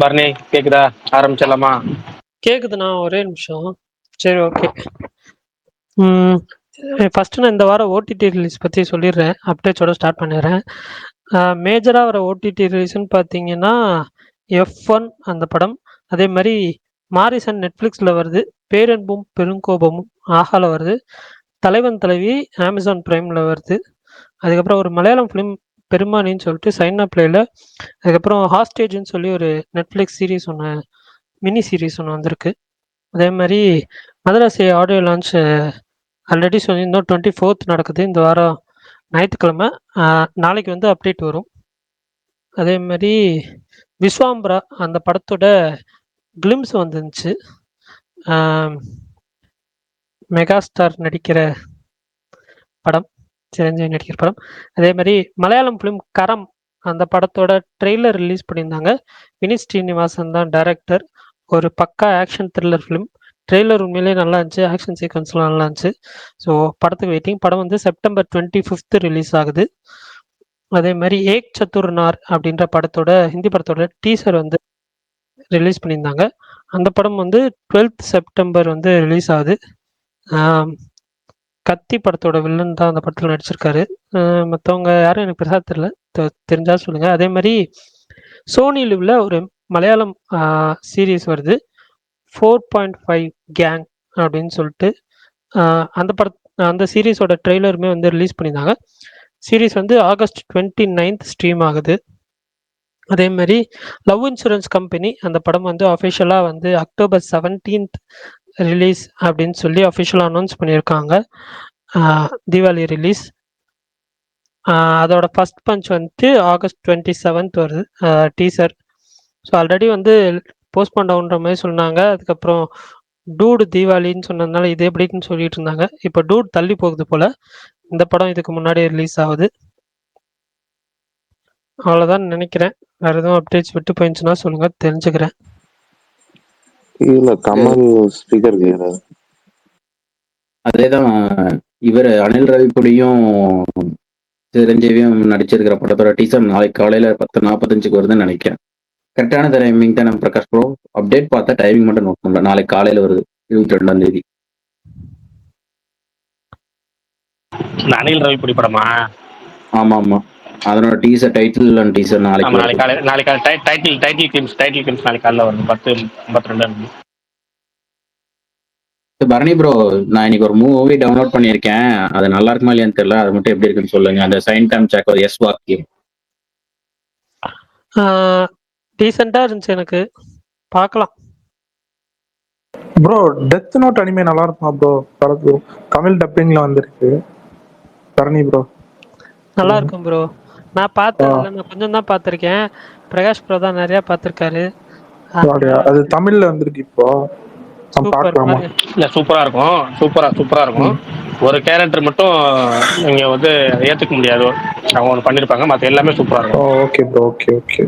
பரணி கேக்குதா? ஆரம்பிச்சிடலாமா? கேக்குதுண்ணா, ஒரே நிமிஷம். சரி, ஓகே. ஃபர்ஸ்ட் நான் இந்த வாரம் ஓடிடி ரிலீஸ் பற்றி சொல்லிடுறேன். அப்டேட்ஸோட ஸ்டார்ட் பண்ணிடுறேன். மேஜராக வர ஓடிடி ரிலீஸ்னு பார்த்தீங்கன்னா F1 அந்த படம். அதே மாதிரி மாரிசன் நெட்ஃப்ளிக்ஸில் வருது. பேரன்பும் பெருங்கோபமும் ஆஹால வருது. தலைவன் தலைவி அமேசான் பிரைமில் வருது. அதுக்கப்புறம் ஒரு மலையாளம் ஃபிலிம் பெருமானின்னு சொல்லிட்டு சைனா பிளேயில். அதுக்கப்புறம் ஹாஸ்டேஜ்னு சொல்லி ஒரு நெட்ஃப்ளிக்ஸ் சீரீஸ் ஒன்று, மினி சீரீஸ் ஒன்று வந்திருக்கு. அதே மாதிரி மதராசி ஆடியோ லான்ச் ஆல்ரெடி சொல்லியிருந்தோம். 24th நடக்குது இந்த வாரம் ஞாயிற்றுக்கிழமை. நாளைக்கு வந்து அப்டேட் வரும். அதே மாதிரி விஸ்வாம்பரா அந்த படத்தோட கிளிம்ஸ் வந்துருந்துச்சு. மெகாஸ்டார் நடிக்கிற படம், சிரஞ்சீவி நடிக்கிற படம். அதே மாதிரி மலையாளம் ஃபிலிம் கரம் அந்த படத்தோட ட்ரெய்லர் ரிலீஸ் பண்ணியிருந்தாங்க. வினித் ஸ்ரீனிவாசன் தான் டைரக்டர். ஒரு பக்கா ஆக்ஷன் த்ரில்லர் ஃபிலிம். ட்ரெய்லர் உண்மையிலேயே நல்லா இருந்துச்சு. ஆக்ஷன் சீக்வன்ஸ்லாம் நல்லா இருந்துச்சு. ஸோ படத்துக்கு வெயிட்டிங். படம் வந்து செப்டம்பர் 25th ரிலீஸ் ஆகுது. அதே மாதிரி ஏக் சத்துர்நார் அப்படின்ற படத்தோட ஹிந்தி படத்தோட டீசர் வந்து ரிலீஸ் பண்ணியிருந்தாங்க. அந்த படம் வந்து 12th செப்டம்பர் வந்து ரிலீஸ் ஆகுது. கத்தி படத்தோட வில்லன் தான் அந்த படத்தில் நடிச்சிருக்காரு. மற்றவங்க யாரும் எனக்கு பெருசாக தெரியல, தெரிஞ்சா சொல்லுங்க. அதே மாதிரி சோனி லிவ்ல ஒரு மலையாளம் சீரீஸ் வருது, 4.5 கேங் அப்படின்னு சொல்லிட்டு. அந்த சீரீஸோட ட்ரெய்லருமே வந்து ரிலீஸ் பண்ணியிருந்தாங்க. சீரீஸ் வந்து August 29th ஸ்ட்ரீம் ஆகுது. அதே மாதிரி லவ் இன்சூரன்ஸ் கம்பெனி அந்த படம் வந்து அஃபிஷியலாக வந்து October 17th ரிலீஸ் அப்படின்னு சொல்லி அஃபிஷியலாக அனௌன்ஸ் பண்ணியிருக்காங்க. தீபாவளி ரிலீஸ். அதோட ஃபர்ஸ்ட் பஞ்ச் வந்துட்டு August 27th வருது டீசர். ஸோ ஆல்ரெடி வந்து போஸ்ட்போன் டவுன்ற மாதிரி சொன்னாங்க. அதுக்கப்புறம் டூடு தீபாவளின்னு சொன்னதுனால இது எப்படின்னு சொல்லிட்டு இருந்தாங்க. இப்போ டூட் தள்ளி போகுது போல. இந்த படம் இதுக்கு முன்னாடி ரிலீஸ் ஆகுது. அவ்வளோதான் நினைக்கிறேன். வேற எதுவும் அப்டேட்ஸ் விட்டு போயிருந்துச்சுன்னா சொல்லுங்க, தெரிஞ்சுக்கிறேன். இல்ல கமல் ஸ்பீக்கர் கேக்குறாரு. அதேதான் இவர் அனில் ரவிபுடியும் சிரஞ்சீவியும் நடிச்சிருக்கிற படத்தோட டீசர் நாளைக்கு காலையில 10:45 வருதுன்னு நினைக்கிறேன். கரெக்டான டைமிங் தான் நம்ம பிரகாஷ் ப்ரோ. அப்டேட் பார்த்தா டைமிங் மட்டும் நோட் பண்ணல. நாளைக்கு காலையில வருது 22ஆம் தேதி. அனில் ரவிபுடி படமா? ஆமா ஆமா, அதனோட டீசர், டைட்டில் அண்ட் டீசர் நாளைக்கு நாளைக்கு டைட்டில் கிளிம்ஸ் நாளைக்கு காலைல வருது 10:52. பரணி ப்ரோ, நான் இன்னைக்கு ஒரு மூவி டவுன்லோட் பண்ணியிருக்கேன். அது நல்லா இருக்குமா இல்லையான்னு தெரியல. அது மட்டும் எப்படி இருக்குன்னு சொல்லுங்க. அந்த சைன் டைம் சாக் எஸ் வாக்கி டீசெண்டாக இருந்துச்சு, எனக்கு பார்க்கலாம். ப்ரோ டெத் நோட் அனிமே நல்லா இருக்குமா ப்ரோ? படத்து தமிழ் டப்பிங்ல வந்திருக்கு. பரணி ப்ரோ நல்லா இருக்கும் ப்ரோ. நான் பார்த்ததில்ல, நான் கொஞ்சம் தான் பார்த்துருக்கேன். பிரகாஷ் ப்ரோ தான் நிறையா பார்த்துருக்காரு. அது தமிழ்ல வந்திருக்கு இப்போ. சூப்பரா இருக்கும். ஒரு கேரக்டர் மட்டும் நீங்க வந்து ஏத்துக்க முடியாது, அவங்க ஒன்று பண்ணிருப்பாங்க. மற்ற எல்லாமே சூப்பரா இருக்கும். Okay bro, okay okay.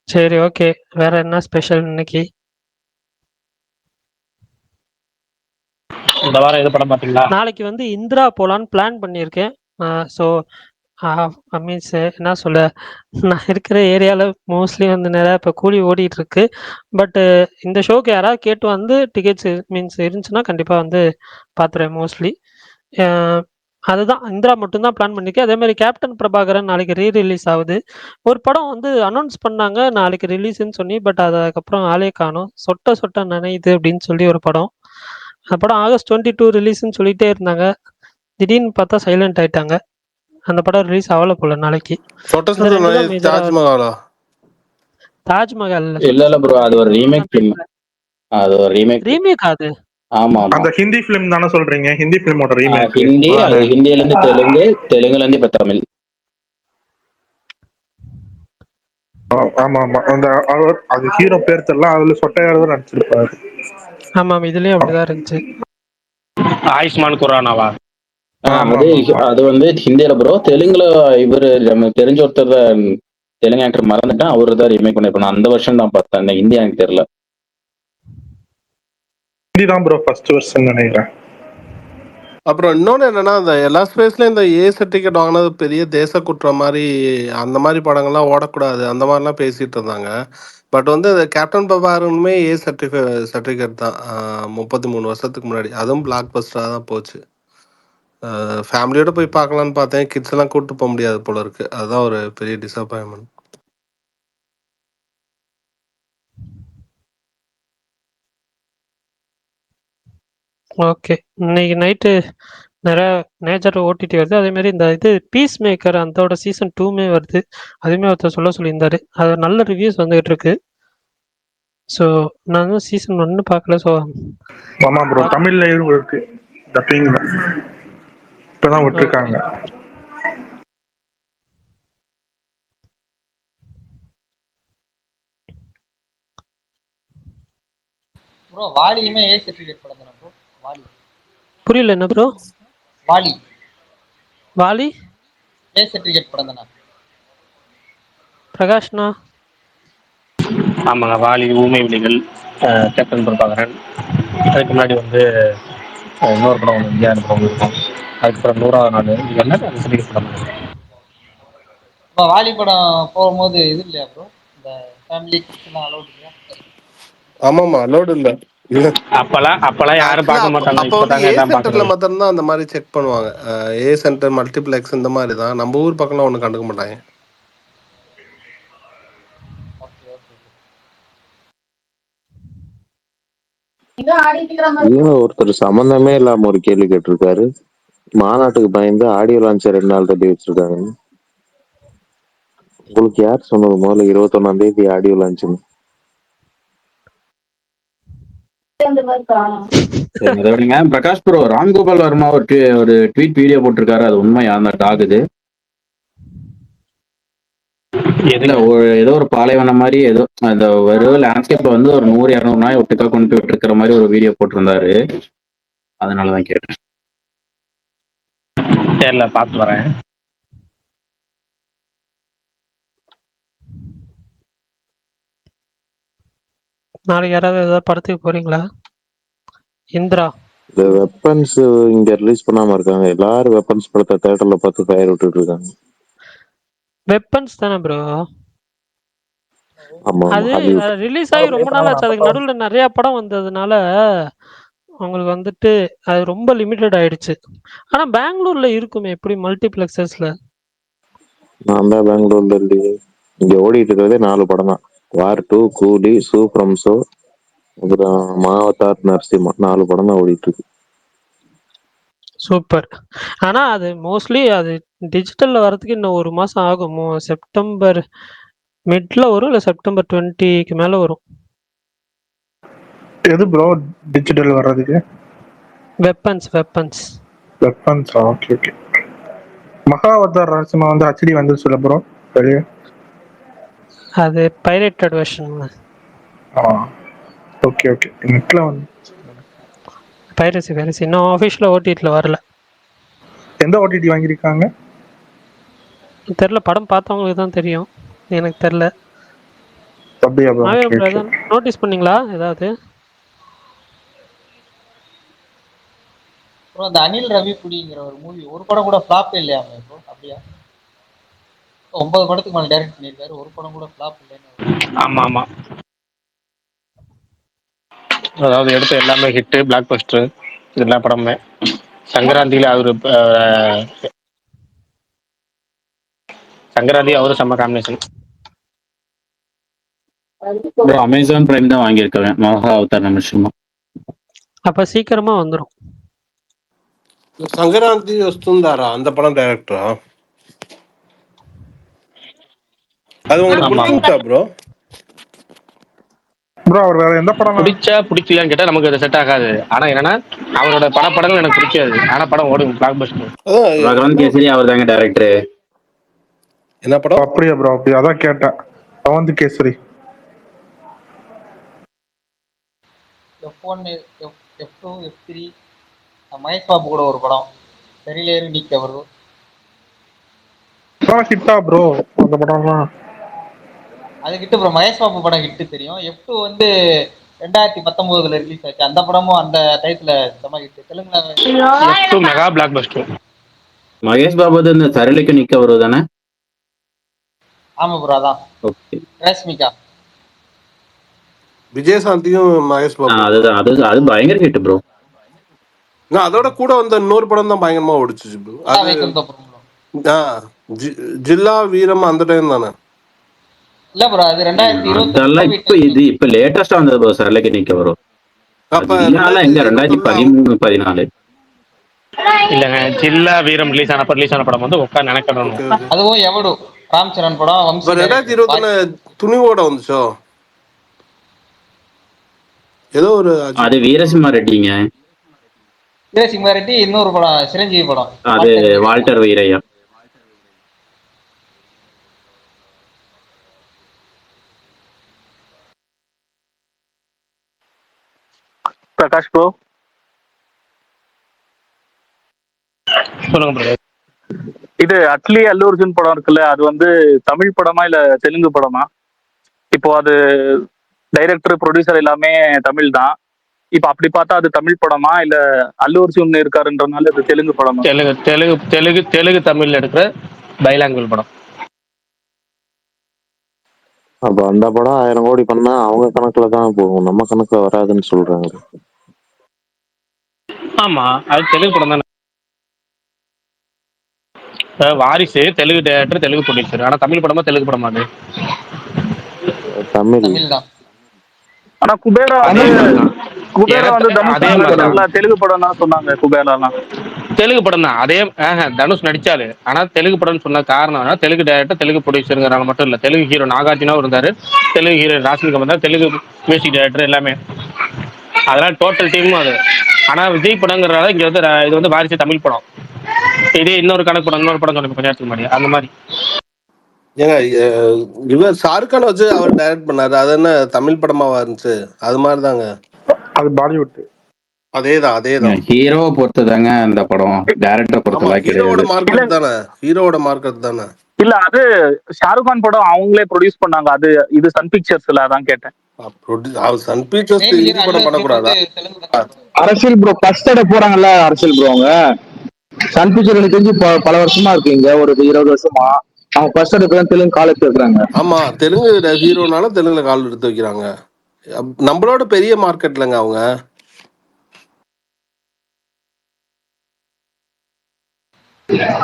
சரி, ஓகே. வேற என்ன ஸ்பெஷல் இன்னைக்கு? இந்த வாரம் எது படம் பார்த்தீங்களா? நாளைக்கு வந்து இந்திரா போலான்னு பிளான் பண்ணியிருக்கேன். ஸோ மீன்ஸ் என்ன சொல்ல, நான் இருக்கிற ஏரியாவில் மோஸ்ட்லி வந்து நிறையா இப்போ கூலி ஓடிட்டு இருக்கு. பட்டு இந்த ஷோக்கு யாராவது கேட்டு வந்து டிக்கெட்ஸ் மீன்ஸ் இருந்துச்சுன்னா கண்டிப்பாக வந்து பார்த்துருவேன் மோஸ்ட்லி. அதுதான், இந்திரா மட்டும்தான் பிளான் பண்ணியிருக்கேன். அதே மாதிரி கேப்டன் பிரபாகரன் நாளைக்கு ரிலீஸ் ஆகுது. ஒரு படம் வந்து அனௌன்ஸ் பண்ணாங்க நாளைக்கு ரிலீஸ்ன்னு சொல்லி, பட் அதுக்கப்புறம் ஆளே காணும். சொட்ட சொட்ட நனையுது அப்படின்னு சொல்லி ஒரு படம். அந்த படம் August 22 ரிலீஸ்ன்னு சொல்லிட்டே இருந்தாங்க. திடீர்னு பார்த்தா சைலண்ட் ஆயிட்டாங்க. அந்த படம் ரிலீஸ் ஆகல போல நாளைக்கு. தாஜ்மஹால் இல்ல ப்ரோ, அது ஒரு ரீமேக் ஃபிலிம். அது ஒரு ரீமேக் அது. ஆமா ஆமா, அந்த ஹிந்தி ஃபிலிம் தான சொல்றீங்க? ஹிந்தி ஃபிலிமோட ரீமேக். ஹிந்தில இருந்து தெலுங்கு, தெலுங்குல இருந்து இப்ப தமிழ். ஆமா ஆமா, அந்த அது ஹீரோ பேர் தெரியல, அதுல சொட்டையாரவர் நடிச்சிருப்பாரு. ஆமா, இதுலயும் அப்படிதான் இருந்துச்சு. ஆயுஷ்மான் குரானாவா? அது வந்து ஹிந்தியில ப்ரோ. தெலுங்குல இவரு நமக்கு தெரிஞ்ச ஒருத்தர் தெலுங்கு ஆக்டர் மறந்துட்டேன், அவரு தான் ரீமேக் பண்ணிருப்பாங்க. அந்த வருஷம் தான் பார்த்தேன், இந்த ஹிந்தி எனக்கு தெரியல. ஹிந்தி தான் ப்ரோ ஃபர்ஸ்ட் வெர்ஷன் நினைக்கிறேன். அப்புறம் இன்னொன்று என்னன்னா, அந்த எல்லா ஸ்பேஸ்லயும் இந்த ஏ சர்டிஃபிகேட் வாங்கினது பெரிய தேச குற்றம் மாதிரி, அந்த மாதிரி படங்கள்லாம் ஓடக்கூடாது அந்த மாதிரிலாம் பேசிட்டு இருந்தாங்க. பட் வந்து கேப்டன் பவாருமே ஏ சர்டிஃபிகேட் தான் 33 வருஷத்துக்கு முன்னாடி. அதுவும் பிளாக் பஸ்டராக தான் போச்சு. ஃபேமிலியோட போய் பார்க்கலான்னு பார்த்தேன், கிட்ஸ் எல்லாம் கூப்பிட்டு போக முடியாது போல இருக்கு. அதுதான் ஒரு பெரிய டிசப்பாயின்மெண்ட். ஓகே. இன்னைக்கு நைட்டு நிறைய நேச்சர் ஓடிடி வருது. அதே மாதிரி இந்த இது பீஸ் மேக்கர் அதோட சீசன் 2மே வருது. அதுவுமே ஒருத்தர் சொல்லியிருந்தாரு. அது நல்ல ரிவ்யூஸ் வந்துகிட்டு இருக்கு. ஸோ நான் வந்து சீசன் 1 பார்க்கல. ஸோ ஆமா ப்ரோ, தமிழ்லயும் இருக்கு டப்பிங்ல, இப்பதான் விட்டுருக்காங்க. ப்ரோ வாலியுமே ஏ சர்டிஃபிகேட் படம் தானே ப்ரோ? வாலி புரியல என்ன bro? Vaali Vaali A certificate படம் தானே? பிரகாஷ்னா? ஆமாங்க, வாலி, ஊமை விழிகள், கேப்டன் பிரபாகரன். அதுக்கு முன்னாடி வந்து இன்னொரு படம் ஒன்று இந்தியா படம் இருக்கும். அதுக்கப்புறம் 100வது நாள். இது எல்லாமே அந்த சர்டிஃபிகேட் படம் தான். இப்போ வாலி படம் போகும்போது இது இல்லையா ப்ரோ, இந்த ஃபேமிலி கிட்ஸ்லாம் அலௌட் இல்லையா? ஆமாமா, அலோடு இல்லை. அப்பெல்லாம் யாரும் பார்க்க மாட்டாங்க. அப்போ வந்து இப்போதாங்க ஏ எல்லாம் சென்டர்ல பார்க்குறது. மாத்திரம் அந்த மாதிரி செக் பண்ணுவாங்க. ஏ சென்டர், மல்டிப்ளெக்ஸ் இந்த மாதிரி தான். நம்ம ஊர் பக்கம்லாம் ஒன்றும் கண்டுக்க மாட்டாங்க. Okay okay. ஒருத்தர் சம்பந்தமே இல்லாம ஒரு கேள்வி கேட்டிருக்காரு. மாநாட்டுக்கு பயந்து ஆடியோ லான்ச்சர் 2 நாள் தள்ளி வச்சிருக்காங்க. உங்களுக்கு யார் சொன்னது முதல்ல 21ஆம் தேதி ஆடியோ லான்ச்சுன்னு? அதை விடுங்க. பிரகாஷ் ப்ரோ, ராம்கோபால் வர்மா ஒரு ட்வீட் வீடியோ போட்டிருக்காரு. அது உண்மையா? அந்த டாக் இது ஏதோ ஒரு பாலைவனம் மாதிரி, ஏதோ அந்த வெறும் லேண்ட்ஸ்கேப்ல வந்து ஒரு 100-200 நாய் ஒட்டுக்கா கொண்டு போய் விட்டுருக்கிற மாதிரி ஒரு வீடியோ போட்டிருந்தாரு. அதனாலதான் கேட்டேன். தெரியல, பார்த்து வரேன். நாளைக்கு யாராவது ஏதாவது படத்துக்கு போறீங்களா? இந்திரா இந்த வெப்பன்ஸ் இங்க ரிலீஸ் பண்ணாம இருக்காங்க. எல்லாரும் வெப்பன்ஸ் படத்தை தேட்டர்ல பார்த்து ஃபயர் விட்டுட்டு இருக்காங்க. வெப்பன்ஸ் தானே ப்ரோ? ஆமா அது ஹாலிவுட். ரிலீஸ் ஆகி ரொம்ப நாள் ஆச்சு. அதுக்கு நடுவில் நிறைய படம் வந்ததுனால அவங்களுக்கு வந்துட்டு அது ரொம்ப லிமிட்டட் ஆயிடுச்சு. ஆனா பெங்களூர்ல இருக்குமே எப்படி மல்டிபிளெக்ஸஸ்ல? நான் தான் பெங்களூர்ல இல்லையே. இங்க ஓடிட்டு இருக்கிறதே 4 படம் தான். வார் 2, கூலி, சூ ஃப்ரம் ஷோ, அப்புறம் மாவதார், நரசிம்மா. 4 படம் தான் ஓடிட்டு இருக்கு. சூப்பர். ஆனா அது மோஸ்ட்லி அது டிஜிட்டல்ல வரதுக்கு இன்னும் 1 மாசம் ஆகும். செப்டம்பர் மிட்ல வரும், இல்ல செப்டம்பர் 20க்கு மேல வரும். எது ப்ரோ டிஜிட்டல் வர்றதுக்கு? Weapons. Weapons. Okay okay. Mahavatar Narasimha வந்து ஹெச்டி வந்து சொல்ல ப்ரோ வெளியே. அது பைரேட்டட் வெர்ஷன். Okay okay. நெட்ல வந்து பைரசி இன்னும் ஆஃபீஷியல் ஓடிடில வரல. எந்த ஓடிடி வாங்கியிருக்காங்க தெரியல, படம் பார்த்தவங்களுக்கு தான் தெரியும், எனக்கு தெரியல. அப்படியா ப்ரோ? நோட்டீஸ் பண்ணீங்களா ஏதாவது? ப்ரோ அந்த அனில் ரவிபுடிங்கிற ஒரு மூவி ஒரு படம் கூட ஃப்ளாப் இல்லையாமே ப்ரோ? அப்படியா? 9 படத்துக்கு மேலே டைரக்ட் பண்ணியிருக்காரு, ஒரு படம் கூட ஃப்ளாப் இல்லைன்னு. ஆமா. அதாவது எடுத்த எல்லாமே ஹிட்டு, பிளாக் பஸ்டர் எல்லா படமுமே. சங்கராந்தியில அவரு செம்ம காம்பினேஷன். அமேசான் பிரைம் தான் வாங்கியிருக்கேன் மகா அவதார் நரசிம்மா. அப்ப சீக்கிரமா வந்துடும். சங்கராந்தி வஸ்துந்தாரா அந்த படம் டைரக்டரா? அது உங்களுக்கு பிடிச்சிருச்சா ப்ரோ? ப்ரோ அவர் வேற எந்த படம் பிடிக்கலையான்னு கேட்டா நமக்கு அது செட் ஆகாது. ஆனா என்னன்னா அவரோட படங்கள் எனக்கு பிடிக்காது. ஆனா படம் ஓடும், பிளாக் பஸ்டர். ரகவந்த் கேசரி அவர் தாங்க டைரக்டர். என்ன படம்? அப்படியா ப்ரோ? அப்படி அதான் கேட்டேன். ரகவந்த் kesari. F1, F2, F3, Mahesh Babu கூட ஒரு படம் தெரியலேரு நீக்க வரும். ஹிட்டா ப்ரோ அந்த படம்லாம்? அது கிட்ட ப்ரோ மகேஷ் பாபு படம் கிட்ட தெரியும். F2 வந்து 2019 ரிலீஸ் ஆச்சு. அந்த படமும் அந்த டயத்துல செம ஹிட். தெலுங்குல மெகா பிளாக் பஸ்டர். மகேஷ் பாபு இந்த சரளிக்கு நிக்க வருதானே? ஆமா ப்ரோ, அதான் ஓகே. ரஷ்மிகா. விஜயசாந்தியும் மகேஷ் பாபு. அதுதான் அது பயங்கர ஹிட் ப்ரோ. அதோட கூட வந்த இன்னொரு படம் தான் பயங்கரமா ஓடிச்சு ப்ரோ. அது ஜில்லா வீரம் அந்த டைம் தானே? இல்ல ப்ரோ, அது 2020 இப்ப இப்ப லேட்டஸ்டா வந்தது ப்ரோ சரளிக்கு நிக்க வரும். அப்ப எங்க 2013 14 இல்லங்க, ஜில்லா வீரம் ரிலீஸ் ஆன படம் வந்து உட்கார் நினைக்கணும். அதுவும் எவடு ராம் சரண் படம். 2021 துணிவோட வந்துச்சோ ஏதோ ஒரு. அது வீரசிம்மா ரெட்டிங்க. வீரசிம்மா ரெட்டி இன்னொரு படம் சிரஞ்சீவி படம், அது வால்டர் வீரையா. பிரகாஷ் ப்ரோ சொல்லுங்க ப்ரோ. இது அட்லி அல்லு அர்ஜுன் படம் இருக்குல்ல, அது வந்து தமிழ் படமா இல்ல தெலுங்கு படமா? இப்போ அது டைரக்டர் ப்ரொடியூசர் எல்லாமே தமிழ் தான். இப்ப அப்படி பார்த்தா அது தமிழ் படமா இல்ல அல்லு அர்ஜுன் இருக்காருன்றனால அது தெலுங்கு படமா? தெலுங்கு தமிழ்ல எடுக்கிற பைலாங்குவல் படம். அப்ப அந்த படம் 1000 கோடி பண்ணா அவங்க கணக்குல தான் போகும், நம்ம கணக்குல வராதுன்னு சொல்றாங்க. ஆமா, அது தெலுங்கு படம் தானே. வாரிசு தெலுங்கு டேரக்டர், தெலுங்கு ப்ரொடியூசர். ஆனா தமிழ் படமா தெலுங்கு படமா? அது தமிழ் தான். ஆனா குபேரா வந்து தெலுங்கு படம் தான் சொன்னாங்க. குபேராலாம் தெலுங்கு படம் தான். அதே தனுஷ் நடிச்சாரு. ஆனா தெலுங்கு படம்னு சொன்ன காரணம் தெலுங்கு டேரக்டர், தெலுங்கு ப்ரொடியூசருங்கிறனால மட்டும் இல்ல. தெலுங்கு ஹீரோ நாகார்ஜுனா இருந்தாரு, தெலுங்கு ஹீரோ ராஷ்மிகா வந்தாரு, தெலுங்கு மியூசிக் டைரக்டர் எல்லாமே. அதெல்லாம் டோட்டல் டீமும் அது. ஆனா விஜய் படங்கிறனால இங்க வந்து இது வந்து வாரிசு தமிழ் படம். இதே இன்னொரு படம் சொன்ன கொஞ்ச நேரத்துக்கு முன்னாடி அந்த மாதிரி. ஏங்க இவர் ஷாருக்கான வச்சு அவர் டைரக்ட் பண்ணாரு, அது என்ன தமிழ் படமாவா இருந்துச்சு? அது மாதிரிதாங்க, அது பாலிவுட். அதேதான் ஹீரோவை பொறுத்ததாங்க அந்த படம், டைரக்டர் பொறுத்ததா ஹீரோவோட மார்க்கெட் தானே. இல்ல, அது ஷாருக் கான் படம் அவங்களே ப்ரொடியூஸ் பண்ணாங்க. அது இது சன் பிக்சர்ஸ்ல, அதான் கேட்டேன். சன் பிக்சர்ஸ் ஹிந்தி படம் பண்ணக்கூடாதா? அரசியல் ப்ரோ ஃபர்ஸ்ட் தடவை போறாங்கல்ல அரசியல் ப்ரோ, அவங்க சன் பிக்சர் எனக்கு தெரிஞ்சு பல வருஷமா இருக்கீங்க, ஒரு 20 வருஷமா. அவங்க ஃபர்ஸ்ட் தடவை தெலுங்கு கால் எடுத்து வைக்கிறாங்க. ஆமா, தெலுங்கு ஹீரோனால தெலுங்குல கால் எடுத்து வைக்கிறாங்க. நம்மளோட பெரிய மார்க்கெட்லங்க அவங்க.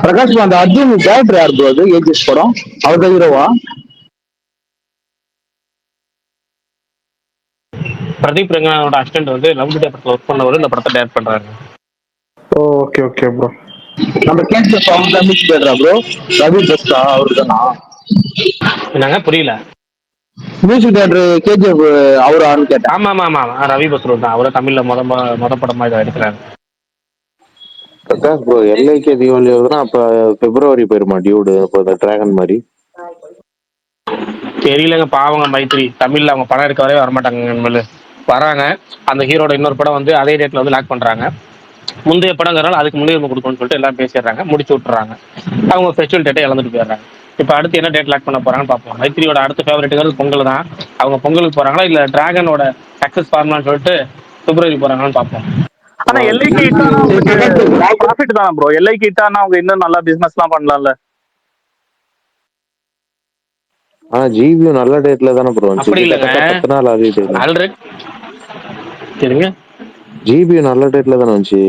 பிரகாஷ் அந்த அர்ஜுன் டேரக்டர் யார் ப்ரோ? அது ஏஜிஎஸ் படம் அவர் தான் ஹீரோவா? பிரதீப் ரங்கனோட அசிஸ்டன்ட் வந்து லவ் டுடே படத்துல ஒர்க் பண்ணவர் இந்த படத்தை டைரக்ட் பண்றாரு. Okay okay bro. நம்ம கேஜிஎஃப் அவங்க தான் மியூசிக் டைரக்டரா ப்ரோ? ரவி பெஸ்டா அவரு தானா? என்னங்க புரியல? மியூசிக் டைரக்டர் கேஜிஎஃப் அவரான்னு கேட்டேன். ஆமா, ரவி பஸ்ரூர் தான். அவரை தமிழ்ல மொத படமா இதை எடுக்கிறாரு. பிரகாஷ் ப்ரோ, எல்ஐகே தீபாவளி வருதுன்னா அப்ப பிப்ரவரி போயிருமா டியூடு? அப்போ டிராகன் மாதிரி தெரியலங்க, பாவங்க மைத்ரி. தமிழ்ல அவங்க படம் எடுக்க வரவே வரமாட்டாங்க. வராங்க, அந்த ஹீரோட இன்னொரு படம் வந்து அதே டேட்ல வந்து லாக் பண்றாங்க. முந்தைய படங்கிறனால அதுக்கு முன்னுரிமை கொடுக்கணும்னு சொல்லிட்டு எல்லாம் பேசிடுறாங்க, முடிச்சு விட்டுறாங்க. அவங்க ஃபெஸ்டிவல் டேட்டை இழந்துட்டு போயிடுறாங்க. இப்போ அடுத்து என்ன டேட் லாக் பண்ண போறாங்கன்னு பார்ப்போம். மைத்ரியோட அடுத்த ஃபேவரட்டுங்கிறது பொங்கல் தான். அவங்க பொங்கலுக்கு போறாங்களா இல்ல டிராகனோட சக்சஸ் ஃபார்மான்னு சொல்லிட்டு பிப்ரவரி போறாங்கன்னு பார்ப்போம். ஆனா எல்ஐகே ப்ராஃபிட் தானே ப்ரோ? எல்ஐகே இட்டானா அவங்க இன்னும் நல்லா பிசினஸ்லாம் பண்ணலாம்ல. ஆனா ஜிபியும் நல்ல டேட்ல தானே ப்ரோ வந்துச்சு. அப்படி இல்லைங்க, 10 நாள் ஆகிட்டு ஆல்ரெடி சரிங்க, ஜிபியும் நல்ல டேட்ல தானே வந்துச்சு.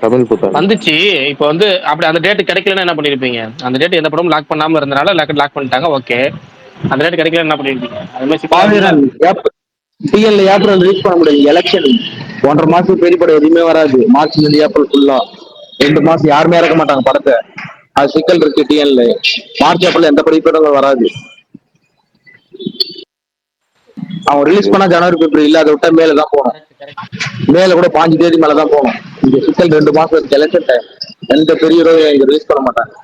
தமிழ் புத்தாண்டு வந்துச்சு. இப்போ வந்து அப்படி அந்த டேட் கிடைக்கலன்னா என்ன பண்ணிருப்பீங்க? அந்த டேட் எந்த படமும் லாக் பண்ணாம இருந்தனால லாக் பண்ணிட்டாங்க. ஓகே, அந்த டேட் கிடைக்கல என்ன பண்ணிருப்பீங்க? அது மாதிரி டிஎல்ல ஏப்ரல் ரீச் பண்ண முடியாது. எலெக்ஷன் 1.5 மாசம் பெரிய படம் எதுவுமே வராது. மார்ச்ல இருந்து ஏப்ரல் ஃபுல்லா 2 மாசம் யாருமே இறக்க மாட்டாங்க படத்தை. அது சிக்கல் இருக்கு டிஎல்ல. மார்ச் ஏப்ரல் எந்த படங்களும் வராது. அவன் ரிலீஸ் பண்ணா ஜனவரி பிப்ரவரி இல்ல, அதை விட்டா மேல தான் போகணும். மேல கூட 5 தேதி மேலதான் போகணும். இந்த சிக்கல் 2 மாசம் இருக்கு. எலெக்ஷன் டைம் எந்த பெரிய இங்க ரிலீஸ் பண்ண மாட்டாங்க.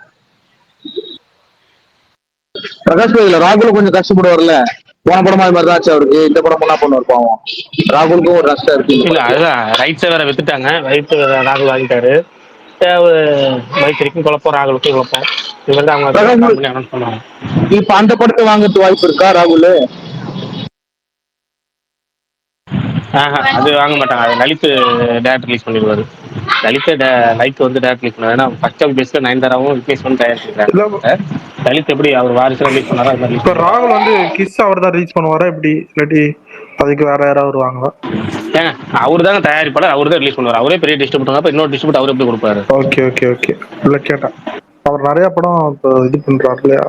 பிரகாஷ் இதுல ராகுல் கொஞ்சம் கஷ்டப்படுவார்ல. போன படமா அது மாதிரி தான் ஆச்சு அவருக்கு. இந்த படம் என்ன பண்ணுவார் பாவம்? ராகுலுக்கும் ஒரு நஷ்டம் இருக்கு. இல்ல, அதுதான் ரைட்ஸை வேற வித்துட்டாங்க. ரைட் ராகுல் வாங்கிட்டாரு. மைத்திரிக்கும் குழப்பம், ராகுலுக்கும் குழப்பம். இது வந்து அவங்க அனௌன்ஸ் பண்ணுவாங்க. இப்ப அந்த படத்தை வாங்கறதுக்கு வாய்ப்பு இருக்கா ராகுல்? அது வாங்க மாட்டாங்க. அது லலித் டேரக்ட் ரிலீஸ் பண்ணிடுவாரு. லைத் வந்து டேரக்ட் ரிலீஸ் பண்ணுவாரு. ஏன்னா ஃபர்ஸ்ட் ஆஃப் பேஸ்ல நயன்தாராவும் ரிப்ளேஸ்மெண்ட் இல்ல தயாரிச்சிருக்காங்க. லலித் எப்படி அவர் வாரிசு ரிலீஸ் பண்ணாரோ அது மாதிரி ரிலீஸ் இப்ப பண்ணிடுவாங்க. ராகுல் வந்து கிஸ் அவர் தான் ரீச் பண்ணுவாரா எப்படி, இல்லாட்டி அதுக்கு வேற யாராவது வருவாங்களா? ஏங்க அவரு தாங்க தயாரிப்பாளர், அவரு தான் ரிலீஸ் பண்ணுவார். அவரே பெரிய டிஸ்ட்ரிபியூட்டர், அப்ப இன்னொரு டிஸ்ட்ரிபியூட்டர் அவர் எப்படி கொடுப்பாரு? Okay okay okay. இல்ல கேட்டேன். அவர் நிறைய படம் இப்போ இது பண்றாரு இல்லையா,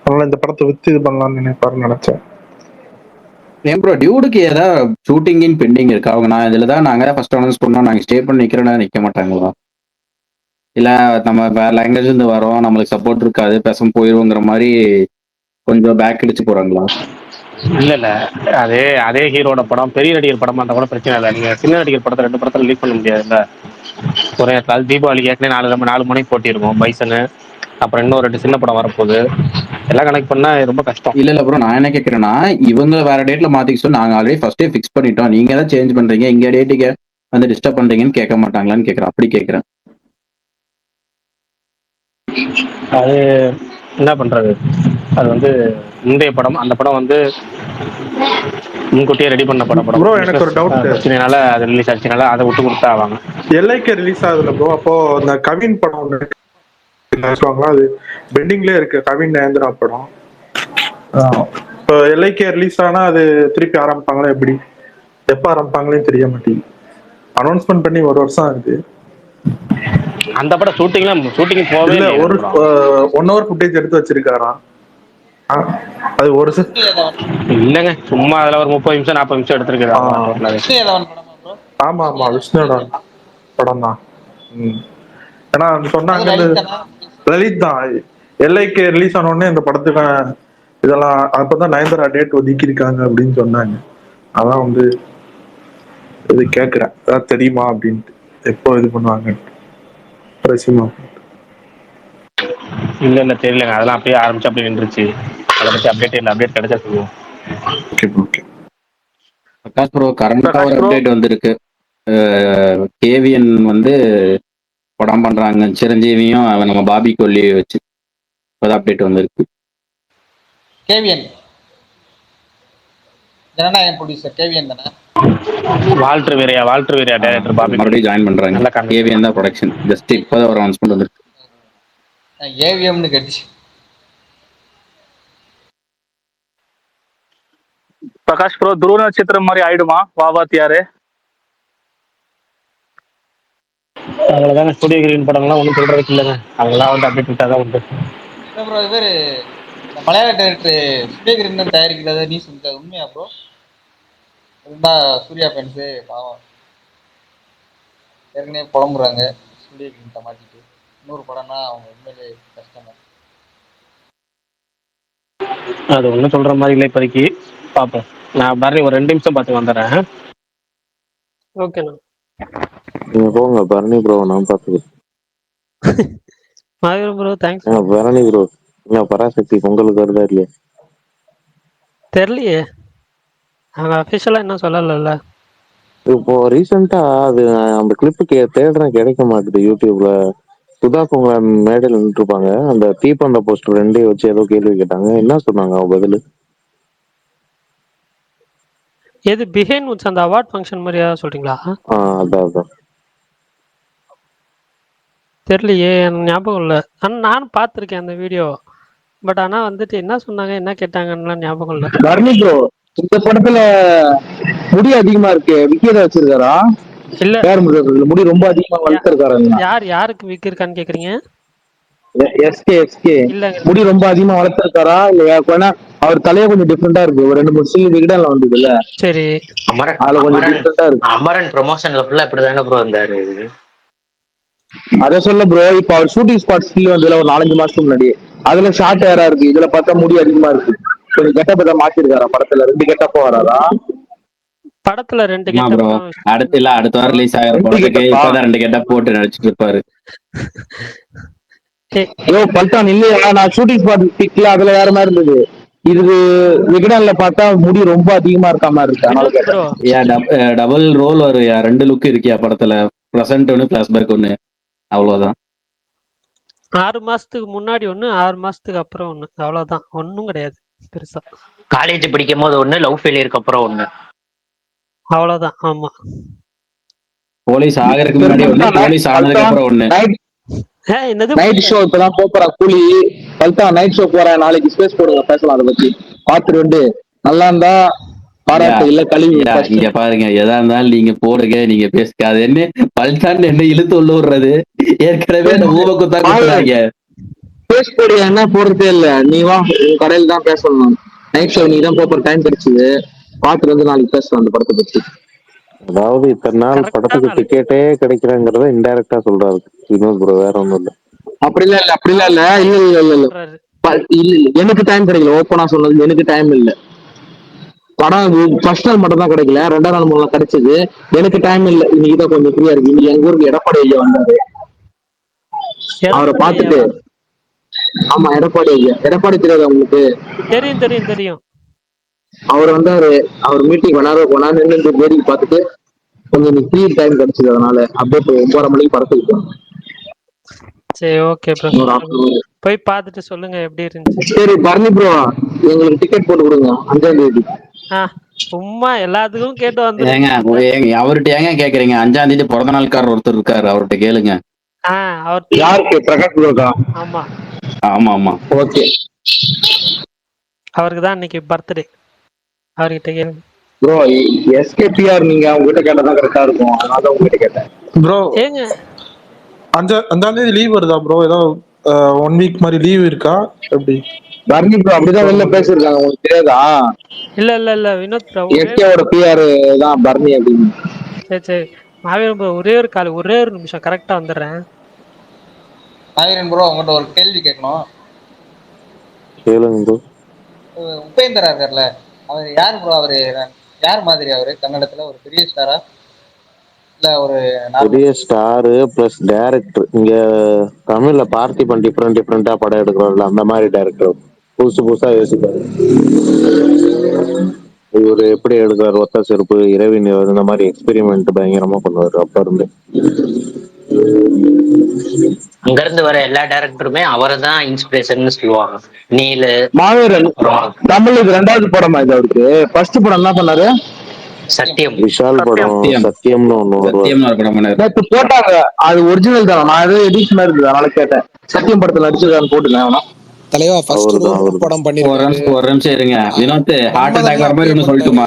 அதனால இந்த படத்தை வித்து இது பண்ணலாம்னு நினைப்பாருன்னு நினைச்சேன். ஏன் ப்ரோ டியூடுக்கு ஏதாவது ஷூட்டிங் பெண்டிங் இருக்கா? அவங்க நான் இதுல தான் நாங்க தான் ஃபர்ஸ்ட் அனௌன்ஸ் பண்ணோம், நாங்க ஸ்டே பண்ணி நிக்கிறோம்னா நிக்க மாட்டாங்களா? இல்ல நம்ம வேற லாங்குவேஜ் இருந்து வரோம், நம்மளுக்கு சப்போர்ட் இருக்காது, பேசாம போயிருவோங்கிற மாதிரி கொஞ்சம் பேக் அடிச்சு போறாங்களா? இல்ல அதே ஹீரோட படம் பெரிய நடிகர் படமா இருந்தா கூட பிரச்சனை இல்லை. நீங்க சின்ன நடிகர் படத்தை 2 படத்தை ரிலீஸ் பண்ண முடியாதுல்ல. ஒரே இடத்துல தீபாவளிக்கு ஏற்கனவே 4 மணிக்கு போட்டிருக்கோம் பைசனு, அப்புறம் இன்னும் 2 சின்ன படம் வரப்போகுது. எல்லாம் கனெக்ட் பண்ணா ரொம்ப கஷ்டம். இல்ல ப்ரோ, நான் என்ன கேட்கறேன்னா இவங்க வேற டேட்ல மாத்திக்க சொல்லி நாங்க ஆல்ரெடி ஃபர்ஸ்டே ஃபிக்ஸ் பண்ணிட்டோம், நீங்க தான் சேஞ்ச் பண்றீங்க, இங்க டேட்டுக்கு வந்து டிஸ்டர்ப் பண்றீங்கன்னு கேட்க மாட்டாங்களான்னு கேட்கறேன். அப்படி கேட்கறேன். அது என்ன பண்றது, அது வந்து முந்தைய படம், அந்த படம் வந்து முன்கூட்டியே ரெடி பண்ண படம். ப்ரோ எனக்கு ஒரு டவுட். பிரச்சனைனால அது ரிலீஸ் ஆச்சுனால அதை விட்டு கொடுத்தா ஆவாங்க. எல்ஐகே ரிலீஸ் ஆகுதுல ப்ரோ, அப்போ இந்த கவின் படம் ஒன்று சொல்லுவாங்களா, அது பெண்டிங்லேயே இருக்கு. கவின் நயன்தரா படம் இப்போ எல்ஐகே ரிலீஸ் ஆனா அது திருப்பி ஆரம்பிப்பாங்களா எப்படி, எப்போ ஆரம்பிப்பாங்களே தெரிய மாட்டேங்குது. அனௌன்ஸ்மெண்ட் பண்ணி 1 வருஷம் ஆகுது. அந்த படம் ஷூட்டிங் போவே இல்ல, இல்லை. ஒரு 1 hour ஃபுட்டேஜ் எடுத்து வச்சிருக்காராம். அது ஒரு இல்லைங்க, சும்மா அதுல ஒரு 30 நிமிஷம் 40 நிமிஷம் எடுத்திருக்காரு. விஷ்ணுதேவன் படமா ப்ரோ? ஆமா ஆமா விஷ்ணுவோட படம் தான். ஏன்னா சொன்னாங்க இந்த லலித் தானா? லலித் தான். எல்ஐகே ரிலீஸ் ஆன உடனே இந்த படத்துக்கு இதெல்லாம் அப்பதான் நயன்தாரா டேட் ஒதுக்கி இருக்காங்க அப்படின்னு சொன்னாங்க. அதான் வந்து இது கேட்குறேன், அதான் தெரியுமா அப்படின்ட்டு, எப்போ இது பண்ணுவாங்க ரசிமா. இல்ல தெரியலங்க, அதெல்லாம் அப்படியே ஆரம்பிச்சு அப்படியே நின்றுச்சு. அதை பத்தி அப்டேட் இல்லை, அப்டேட் கிடைச்சா சொல்லுவோம். Okay okay. பிரகாஷ் ப்ரோ, கரண்டா ஒரு அப்டேட் வந்திருக்கு. கேவிஎன் வந்து படம் பண்றாங்க, சிரஞ்சீவியும் நம்ம பாபி கொல்லி வச்சு அப்டேட் வந்திருக்கு. கேவிஎன் ஜனநாயகம் ப்ரொடியூசர் கேவிஎன் தானே? வால்டர் வேரியா டைரக்டர் பாபி மறுபடியும் ஜாயின் பண்றாங்க. கேவிஎன் தான் ப்ரொடக்ஷன். ஜஸ்ட் இப்போதான் ஒரு அனௌன்ஸ்மெண்ட் வந்திருக்கு. ஏவிஎம்னு கேட்டுச்சு. பிரகாஷ் ப்ரோ, துருவ நட்சத்திரம் மாதிரி ஆயிடுமா வாவாத்தியாரு? அவ்வளவுதாங்க. ஸ்டுடியோ கிரீன் படம்லாம் ஒன்றும் சொல்றதுக்கு இல்லைங்க, அவங்களாம் வந்து அப்டேட் விட்டாதான் உண்டு. ப்ரோ இவர் இந்த மலையாள டைரக்டர் சூரியகிரன் தயாரிக்கிறத நியூஸ் இருக்கு, அது உண்மையா ப்ரோ? அதுதான் சூர்யா ஃபேன்ஸு பாவம் ஏற்கனவே புலம்புறாங்க, சூரியகிரன் மாற்றிட்டு இன்னொரு படம்னா அவங்க உண்மையிலே கஷ்டம் தான். அது ஒன்றும் சொல்ற மாதிரி இல்லை இப்போதைக்கு, பார்ப்போம். நான் பரணி ஒரு 2 நிமிஷம் பார்த்து வந்துடுறேன். ஓகேண்ணா. நீங்க போங்க பரணி ப்ரோ, நான் பார்த்துக்கிறேன். Maaveeran bro thanks. Bharani bro, Parasakthi பொங்கலுக்கு வருதா இல்லையா? தெரியலையே, அவங்க அஃபிஷியலாக இன்னும் சொல்லலைல்ல. இப்போ ரீசெண்டா அது அந்த கிளிப்பு தேடுறேன், கிடைக்க மாட்டேது யூடியூப்ல. சுதா பொங்க மேடையில் நின்றுருப்பாங்க, அந்த தீப்பந்த போஸ்டர் 2 வச்சு ஏதோ கேள்வி கேட்டாங்க, என்ன சொன்னாங்க அவங்க பதில்? எது பிஹைண்ட் வுட்ஸ் அந்த அவார்ட் ஃபங்க்ஷன் மாதிரியா சொல்றீங்களா? அதான் தெரியலையே, எனக்கு ஞாபகம் இல்லை. ஆனால் நானும் பார்த்துருக்கேன் அந்த வீடியோ. பட் ஆனால் வந்துட்டு என்ன சொன்னாங்க என்ன கேட்டாங்கன்னு ஞாபகம் இல்லை. பரணி ப்ரோ, இந்த படத்துல முடி அதிகமா இருக்கு, விக்கியதா வச்சிருக்காரா? இல்ல முடி ரொம்ப அதிகமா வளர்த்திருக்காரு. யாருக்கு விக் இருக்கான்னு கேக்குறீங்க? எஸ்கே இல்லங்க, முடி ரொம்ப அதிகமா வளர்த்திருக்காரா இல்ல? அவர் தலைய கொஞ்சம் டிஃபரெண்டா இருக்கு, ஒரு 2-3 சீன் விகடன்ல வந்தது இல்ல, சரி. அதுல கொஞ்சம் டிஃபரெண்டா இருக்கு. அமரன் ப்ரொமோஷன்ல ஃபுல்லா இப்படிதானே ப்ரோ இருந்தாரு. அத சொல்ல ப்ரோ, இப்ப அவர் ஷூட்டிங் ஸ்பாட் ஸ்டில் வந்ததுல ஒரு 4-5 மாசத்துக்கு முன்னாடி, அதுல ஷார்ட் ஹேரா இருக்கு, இதுல பார்த்தா முடி அதிகமா இருக்கு. கொஞ்சம் கெட்டப் தான் மாத்திருக்காரா படத்துல? 2 கெட்டப்பா வராதா படத்துல 2 ப்ரோ? அடுத்த வாரம் ரிலீஸ் ஆகிற படத்துக்கு இப்பதான் 2 கெட்டப் போட்டு நடிச்சிட்டு இருப்பாரு. பல்டான் இல்லையா, நான் ஷூட்டிங் ஸ்பாட் பிக்ல அதுல வேற மாதிரி இருந்தது, இது விகடன்ல பார்த்தா முடி ரொம்ப அதிகமா இருக்க மாதிரி இருக்கு. டபுள் ரோல் வரும், 2 லுக் இருக்கியா படத்துல, பிரசன்ட் ஒன்னு பிளாஷ்பேக் ஒன்னு, அவ்வளவுதான். 6 மாசத்துக்கு முன்னாடி ஒண்ணு, 6 மாசத்துக்கு அப்புறம் ஒண்ணு, அவ்வளவுதான். ஒன்னும் கிடையாது பெருசா. காலேஜ் படிக்கும் போது ஒண்ணு, லவ் ஃபெயிலியருக்கு அப்புறம் ஒண்ணு. அவ்வளவுதான். ஆமா. போலீஸ் ஆகிறதுக்கு முன்னாடி ஒண்ணு, போலீஸ் ஆனதுக்கு அப்புறம் ஒண்ணு. என்னது நைட் ஷோ இப்பதான் போறா கூலி பல்தா நைட் ஷோ போறேன் நாளைக்கு ஸ்பேஸ் போடுங்க பேசலாம் அதை பத்தி பாத்துட்டு நல்லா இருந்தா பாராட்டு இல்ல கழிவு இங்க பாருங்க, எதா இருந்தாலும் நீங்க போடுங்க, நீங்க பேசுங்க. அது என்ன பல்தான் என்ன இழுத்து உள்ள விடுறது? ஏற்கனவே அந்த ஊம குத்தா குத்துறாங்க. ஸ்பேஸ் போடுங்க என்ன போடுறதே இல்ல நீ வா உன் கடையில தான் பேசணும் நைட் ஷோ நீ தான் போற டைம் கிடைச்சது பாத்துட்டு வந்து நாளைக்கு பேசலாம் அந்த படத்தை பத்தி. அதாவது இத்தனை நாள் படத்துக்கு டிக்கெட்டே கிடைக்கிறங்கிறத இன்டைரக்டா சொல்றாரு வினோத் ப்ரோ, வேற ஒண்ணும் இல்ல. அப்படிலாம் இல்ல அப்படிலாம் இல்ல இல்ல இல்ல இல்ல இல்ல இல்ல இல்ல எனக்கு டைம் கிடைக்கல. ஓப்பனா சொன்னது எனக்கு டைம் இல்ல. படம் ஃபர்ஸ்ட் நாள் மட்டும் தான் கிடைக்கல, 2ஆம் நாள் 3 நாள் கிடைச்சது. எனக்கு டைம் இல்ல, இன்னைக்கு தான் கொஞ்சம் ஃப்ரீயா இருக்கு. இன்னைக்கு எங்க ஊருக்கு எடப்பாடி ஐயா வந்தாரு, அவரை பார்த்துட்டு. ஆமா எடப்பாடி ஐயா, எடப்பாடி தெரியாது உங்களுக்கு? தெரியும் தெரியும் தெரியும். அவர் வந்தாரு, அவர் மீட்டிங் கொண்டாந்து நின்று வேடிக்கை பார்த்துட்டு கொஞ்சம் இன்னைக்கு ஃப்ரீ டைம் கிடைச்சது, அதனால அப்படியே 9:30 மணிக்கு படத்துக்கு போனோம். சரி ஓகே ப்ரோ, போய் பார்த்துட்டு சொல்லுங்க எப்படி இருந்துச்சு. சரி பரணி ப்ரோ எங்களுக்கு டிக்கெட் போட்டு கொடுங்க 5ஆம் தேதி. சும்மா எல்லாத்துக்கும் கேட்டு வந்து அவர்கிட்ட ஏங்க கேக்குறீங்க? 5ஆம் தேதி பிறந்த நாள்காரர் ஒருத்தர் இருக்காரு, அவர்கிட்ட கேளுங்க. யாருக்கு? பிரகாஷ் ப்ரோக்கா? ஆமா ஆமா ஆமா. ஓகே, அவருக்கு தான் இன்னைக்கு பர்த்டே, அவர்கிட்ட கேளுங்க ப்ரோ. எஸ்கேபிஆர் நீங்க உங்ககிட்ட கேட்டதான் கரெக்டா இருக்கும், அதனால உங்ககிட்ட கேட்டேன். ப்ரோ ஏங்க 5ஆம் தேதி லீவ் வருதா ப்ரோ? ஏதோ 1 வீக் மாதிரி லீவ் இருக்கா எப்படி? பரணி ப்ரோ அப்படிதான் வெளில பேசிருக்காங்க, உங்களுக்கு தெரியாதா? இல்ல இல்ல இல்ல வினோத் ப்ரோ, எஸ்கேவோட பிஆர் தான் பரணி அப்படின்னு. சரி சரி மாவீரன் ப்ரோ, ஒரே ஒரு நிமிஷம் கரெக்டா வந்துடுறேன். மாவீரன் ப்ரோ உங்கள்கிட்ட ஒரு கேள்வி கேட்கணும். கேளுங்க ப்ரோ. உபேந்திரா இருக்கார்ல, அவர் யார் ப்ரோ? அவரு யார் மாதிரி? அவரு கன்னடத்துல ஒரு பெரிய ஸ்டாரா இல்ல ஒரு பெரிய ஸ்டாரு பிளஸ் டைரக்டர்? இங்க தமிழ்ல பார்த்திபன் டிஃப்ரெண்டா படம் எடுக்கிறோம்ல, அந்த மாதிரி டைரக்டர். புதுசா யோசிப்பாரு. இவரு எப்படி எடுக்கிறார், ஒத்த செருப்பு, இரவின் இந்த மாதிரி எக்ஸ்பெரிமெண்ட் பயங்கரமா பண்ணுவாரு அப்ப இருந்து. அங்க இருந்து வர எல்லா டைரக்டருமே அவரை தான் இன்ஸ்பிரேஷன் சொல்லுவாங்க. நீலு மாவீரன் தமிழுக்கு 2வது படமா இது அவருக்கு? ஃபர்ஸ்ட் படம் என்ன பண்ணாரு? சத்தியம். விஷால் படம் சத்தியம்னு ஒண்ணு நேற்று போட்டாங்க, அது ஒரிஜினல் தான். நான் ஏதோ எடிஷன் இருந்தது அதனால கேட்டேன். சத்தியம் படத்துல நடிச்சிருக்கான்னு போட்டுருக்கேன். தலைவா ஃபர்ஸ்ட் படம் பண்ணிருக்காரு. ஒரு நிமிஷம் இருங்க வினோத், ஹார்ட் அட்டாக் வர மாதிரி ஒண்ணு சொல்லட்டுமா?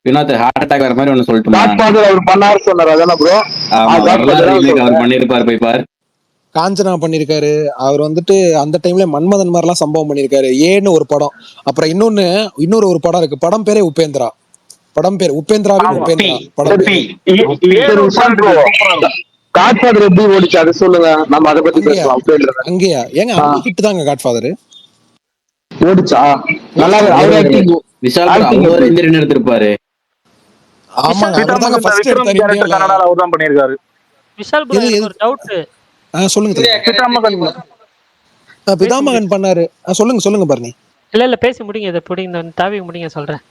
வினோத், ஹார்ட் அட்டாக் வர மாதிரி ஒண்ணு சொல்லட்டுமா? காட்ஃபாதர் அவர் பண்ணாரு சொன்னாரு, அதானே ப்ரோ? அவர் பண்ணிருப்பாரு, போய் பாரு. காஞ்சனா பண்ணிருக்காரு. அவர் வந்துட்டு அந்த டைம்ல மன்மதன் மாதிரிலாம் சம்பவம் பண்ணிருக்காரு. ஏன்னு ஒரு படம், அப்புறம் இன்னொரு ஒரு படம் இருக்கு. படம் பேரே உபேந்திரா. படம் பேர் உபேந்திராவின் உபேந்திரா. படம் காட்ஃபாதர் எப்படி ஓடிச்சு அதை சொல்லுங்க, நம்ம அதை பத்தி பேசலாம். அங்கேயா? ஏங்க ஹிட் தாங்க காட்ஃபாதர். ஓடிச்சா? நல்லா விஷால் எடுத்திருப்பாரு. ஆமாங்க, அவர் தாங்க ஃபர்ஸ்ட் எடுத்தாரு இந்தியால. கன்னடால அவர் தான் பண்ணிருக்காரு. விஷால் ப்ரோ ஒரு டவுட். சொல்லுங்க. பிதாமகன் பண்ணாரு. சொல்லுங்க பரணி. இல்ல பேசி முடிங்க, இதை பிடிங்க, டாபிக் முடிங்க, சொல்றேன்.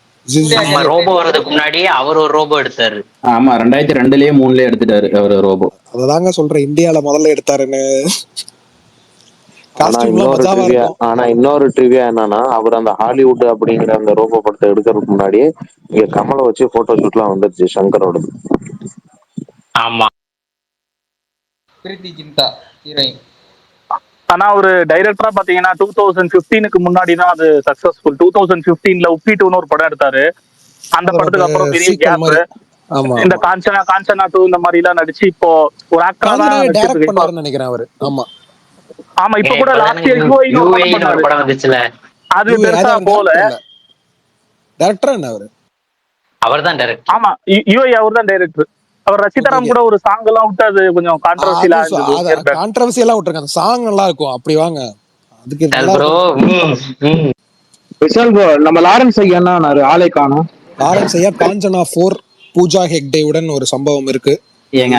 நம்ம ரோபோ வரதுக்கு முன்னாடி அவர் ஒரு ரோபோ எடுத்தாரு. ஆமா 2002லயே 3லயே எடுத்துட்டாரு அவர் ரோபோ. அததாங்க சொல்றேன், இந்தியால முதல்ல எடுத்தாருன்னு. ஆனா இன்னொரு ட்ரிவியா என்னன்னா, அவர் அந்த ஹாலிவுட் அப்படிங்கிற அந்த ரோபோ படத்தை எடுக்கிறதுக்கு முன்னாடியே இங்க கமலை வச்சு போட்டோ ஷூட் எல்லாம் வந்துருச்சு சங்கரோட. ஆமா, பிரீத்தி ஜிந்தா ஹீரோயின். ஆனா ஒரு டைரக்டரா பாத்தீங்கன்னா 2015க்கு முன்னாடி தான் அது சக்சஸ்ஃபுல். 2015ல உப்பிட்டுன்னு ஒரு படம் எடுத்தாரு. அந்த படத்துக்கு அப்புறம் பெரிய கேப். இந்த காஞ்சனா 2 இந்த மாதிரி எல்லாம் நடிச்சு இப்போ ஒரு ஆக்டரா தான் நினைக்கிறேன் அவரு. ஆமா ஆமா, இப்ப கூட லாஸ்ட் இயர் யூஏஇ படம் வந்துச்சுல, அது பெருசா போல. டைரக்டர் என்ன அவரு? அவர்தான் டைரக்டர். ஆமா, யூஏஇ அவர்தான் டைரக்டர். அவர் ரச்சிதாராம் கூட ஒரு சாங் எல்லாம் விட்டு அது கொஞ்சம் கான்ட்ரோவர்சியலா இருந்தது. கான்ட்ரோவர்சியலா விட்டுருக்காங்க. சாங் நல்லா இருக்கும், அப்படி வாங்க. அதுக்கு விஷால் ப்ரோ, நம்ம லாரன்ஸ் ஐயா என்ன ஆளே காணோம். லாரன்ஸ் ஐயா காஞ்சனா 4 பூஜா ஹெக்டேவுடன் ஒரு சம்பவம் இருக்கு. ஏங்க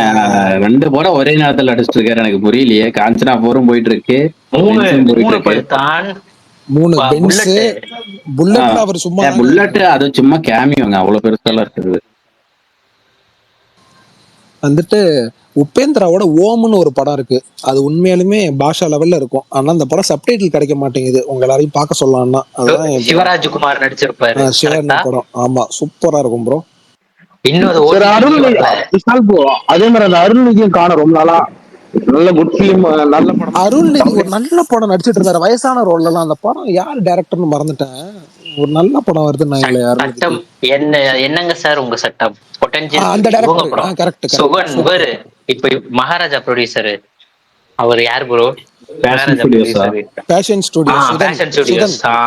2 படம் ஒரே நேரத்தில் நடிச்சிட்டு இருக்காரு, எனக்கு புரியலையே. காஞ்சனா 4 போயிட்டு இருக்கு, 3 பென்ஸ் புல்லட். அவர் சும்மா புல்லட், அது சும்மா கேமியோங்க, அவ்வளவு பெருசாலாம் இருக்குது. வந்துட்டு உபேந்திராவோட ஓம்னு ஒரு படம் இருக்கு, அது உண்மையாலுமே பாஷா லெவல்ல இருக்கும். ஆனா அந்த படம் சப்டைட்டில் கிடைக்க மாட்டேங்குது. உங்க எல்லாரையும் பார்க்க சொல்லலாம்னா அதுதான் சிவராஜ்குமார் நடிச்சிருப்பாரு சிவன் படம். ஆமா சூப்பரா இருக்கும் ப்ரோ. இன்னும் அது சரி ஓடிடி அருள்நிதி வரல. விஷால் bro, அதே மாதிரி அந்த அருள்நிதியும் காணும் ரொம்ப நாளா. நல்ல குட் ஃபிலிம், நல்ல படம். அருள்நிதி ஒரு நல்ல படம் நடிச்சிட்டு இருந்தாரு வயசான ரோல்ல எல்லாம். அந்த படம் யார் டைரக்டர்னு மறந்துட்டேன். ஒரு நல்ல படம் வருதுன்னாங்களே அருள்நிதிக்கு. சட்டம் என்னங்க சார் உங்க சட்டம் பொட்டன்ஷியல் அந்த இவங்க டைரக்டர் படம் கரெக்ட் சுகன் கரெக்ட் சூப்பர். இவரு இப்ப மகாராஜா ப்ரொடியூசர் அவர் யார் ப்ரோ? பேஷன் மகாராஜா ஸ்டுடியோஸா? Producer Passion studio Sudhan Passion Studios. Sudhan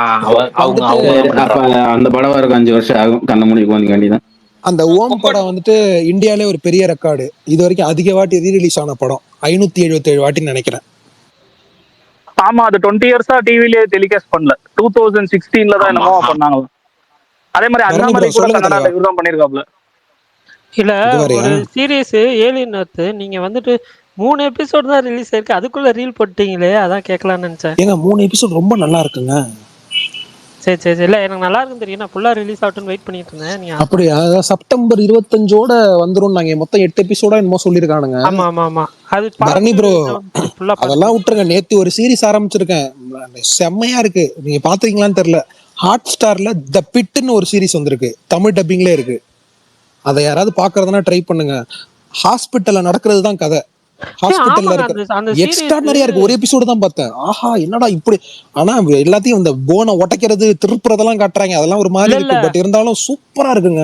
அவங்க வந்துட்டு அவங்க சரி, தான் அப்ப பண்றாங்க. அந்த படம் வரைக்கும் 5 வருஷம் ஆகும். கண்ண மூடி உட்காந்து வேண்டியதான். அந்த ஓம் படம் வந்துட்டு இந்தியாலே ஒரு பெரிய ரெக்கார்டு. இது வரைக்கும் அதிக வாட்டி ரீரிலீஸ் ஆன படம் 577 வாட்டின்னு நினைக்கிறேன். ஆமா, அது 20 இயர்ஸா டிவிலேயே டெலிகாஸ்ட் பண்ணல. 2016 தான் என்னமோ பண்ணாங்க. அதே மாதிரி பரணி அண்ணாமலை ப்ரோ கூட சொல்லுங்க கன்னடால தலைவா. இவர் தான் பண்ணிருக்காப்ல. இல்ல இதுவரையா ஒரு சீரியஸ் ஏலியன் எர்த் நீங்க வந்துட்டு 3 எபிசோட் தான் ரிலீஸ் ஆயிருக்கு, அதுக்குள்ள ரீல் போட்டீங்களே, அதான் கேட்கலான்னு நினைச்சேன். ஏங்க 3 எபிசோட் ரொம்ப நல்லா இருக்குங்க. சரி சரி சரி. இல்ல எனக்கு நல்லா இருக்குன்னு தெரியும், நான் ஃபுல்லா ரிலீஸ் ஆகட்டும்னு வெயிட் பண்ணிட்டு இருந்தேன். நீ அப்படியா? அதான் செப்டம்பர் 25ஓட வந்துரும். நாங்க மொத்தம் 8 எபிசோடா என்னமோ சொல்லிருக்கானுங்க. ஆமா ஆமா ஆமா. அது பரணி ப்ரோ ஃபுல்லா அதெல்லாம் விட்டுருங்க. நேத்து ஒரு சீரிஸ் ஆரம்பிச்சிருக்கேன், செம்மையா இருக்கு. நீங்க பாத்தீங்களான்னு தெரியல. ஹாட் ஸ்டார்ல த பிட்னு ஒரு சீரிஸ் வந்திருக்கு, தமிழ் டப்பிங்ல இருக்கு. அதை யாராவது பாக்குறதுனா ட்ரை பண்ணுங்க. ஹாஸ்பிட்டல்ல நடக்கிறது தான் கதை. ஹாஸ்பிட்டல்ல இருக்க எக்ஸ்ட்ராடனரியா இருக்கு. ஒரு எபிசோடு தான் பார்த்தேன். ஆஹா என்னடா இப்படி. ஆனா எல்லாத்தையும் இந்த போனை உடைக்கிறது திருப்புறதெல்லாம் காட்டுறாங்க, அதெல்லாம் ஒரு மாதிரி இருக்கு. பட் இருந்தாலும் சூப்பரா இருக்குங்க.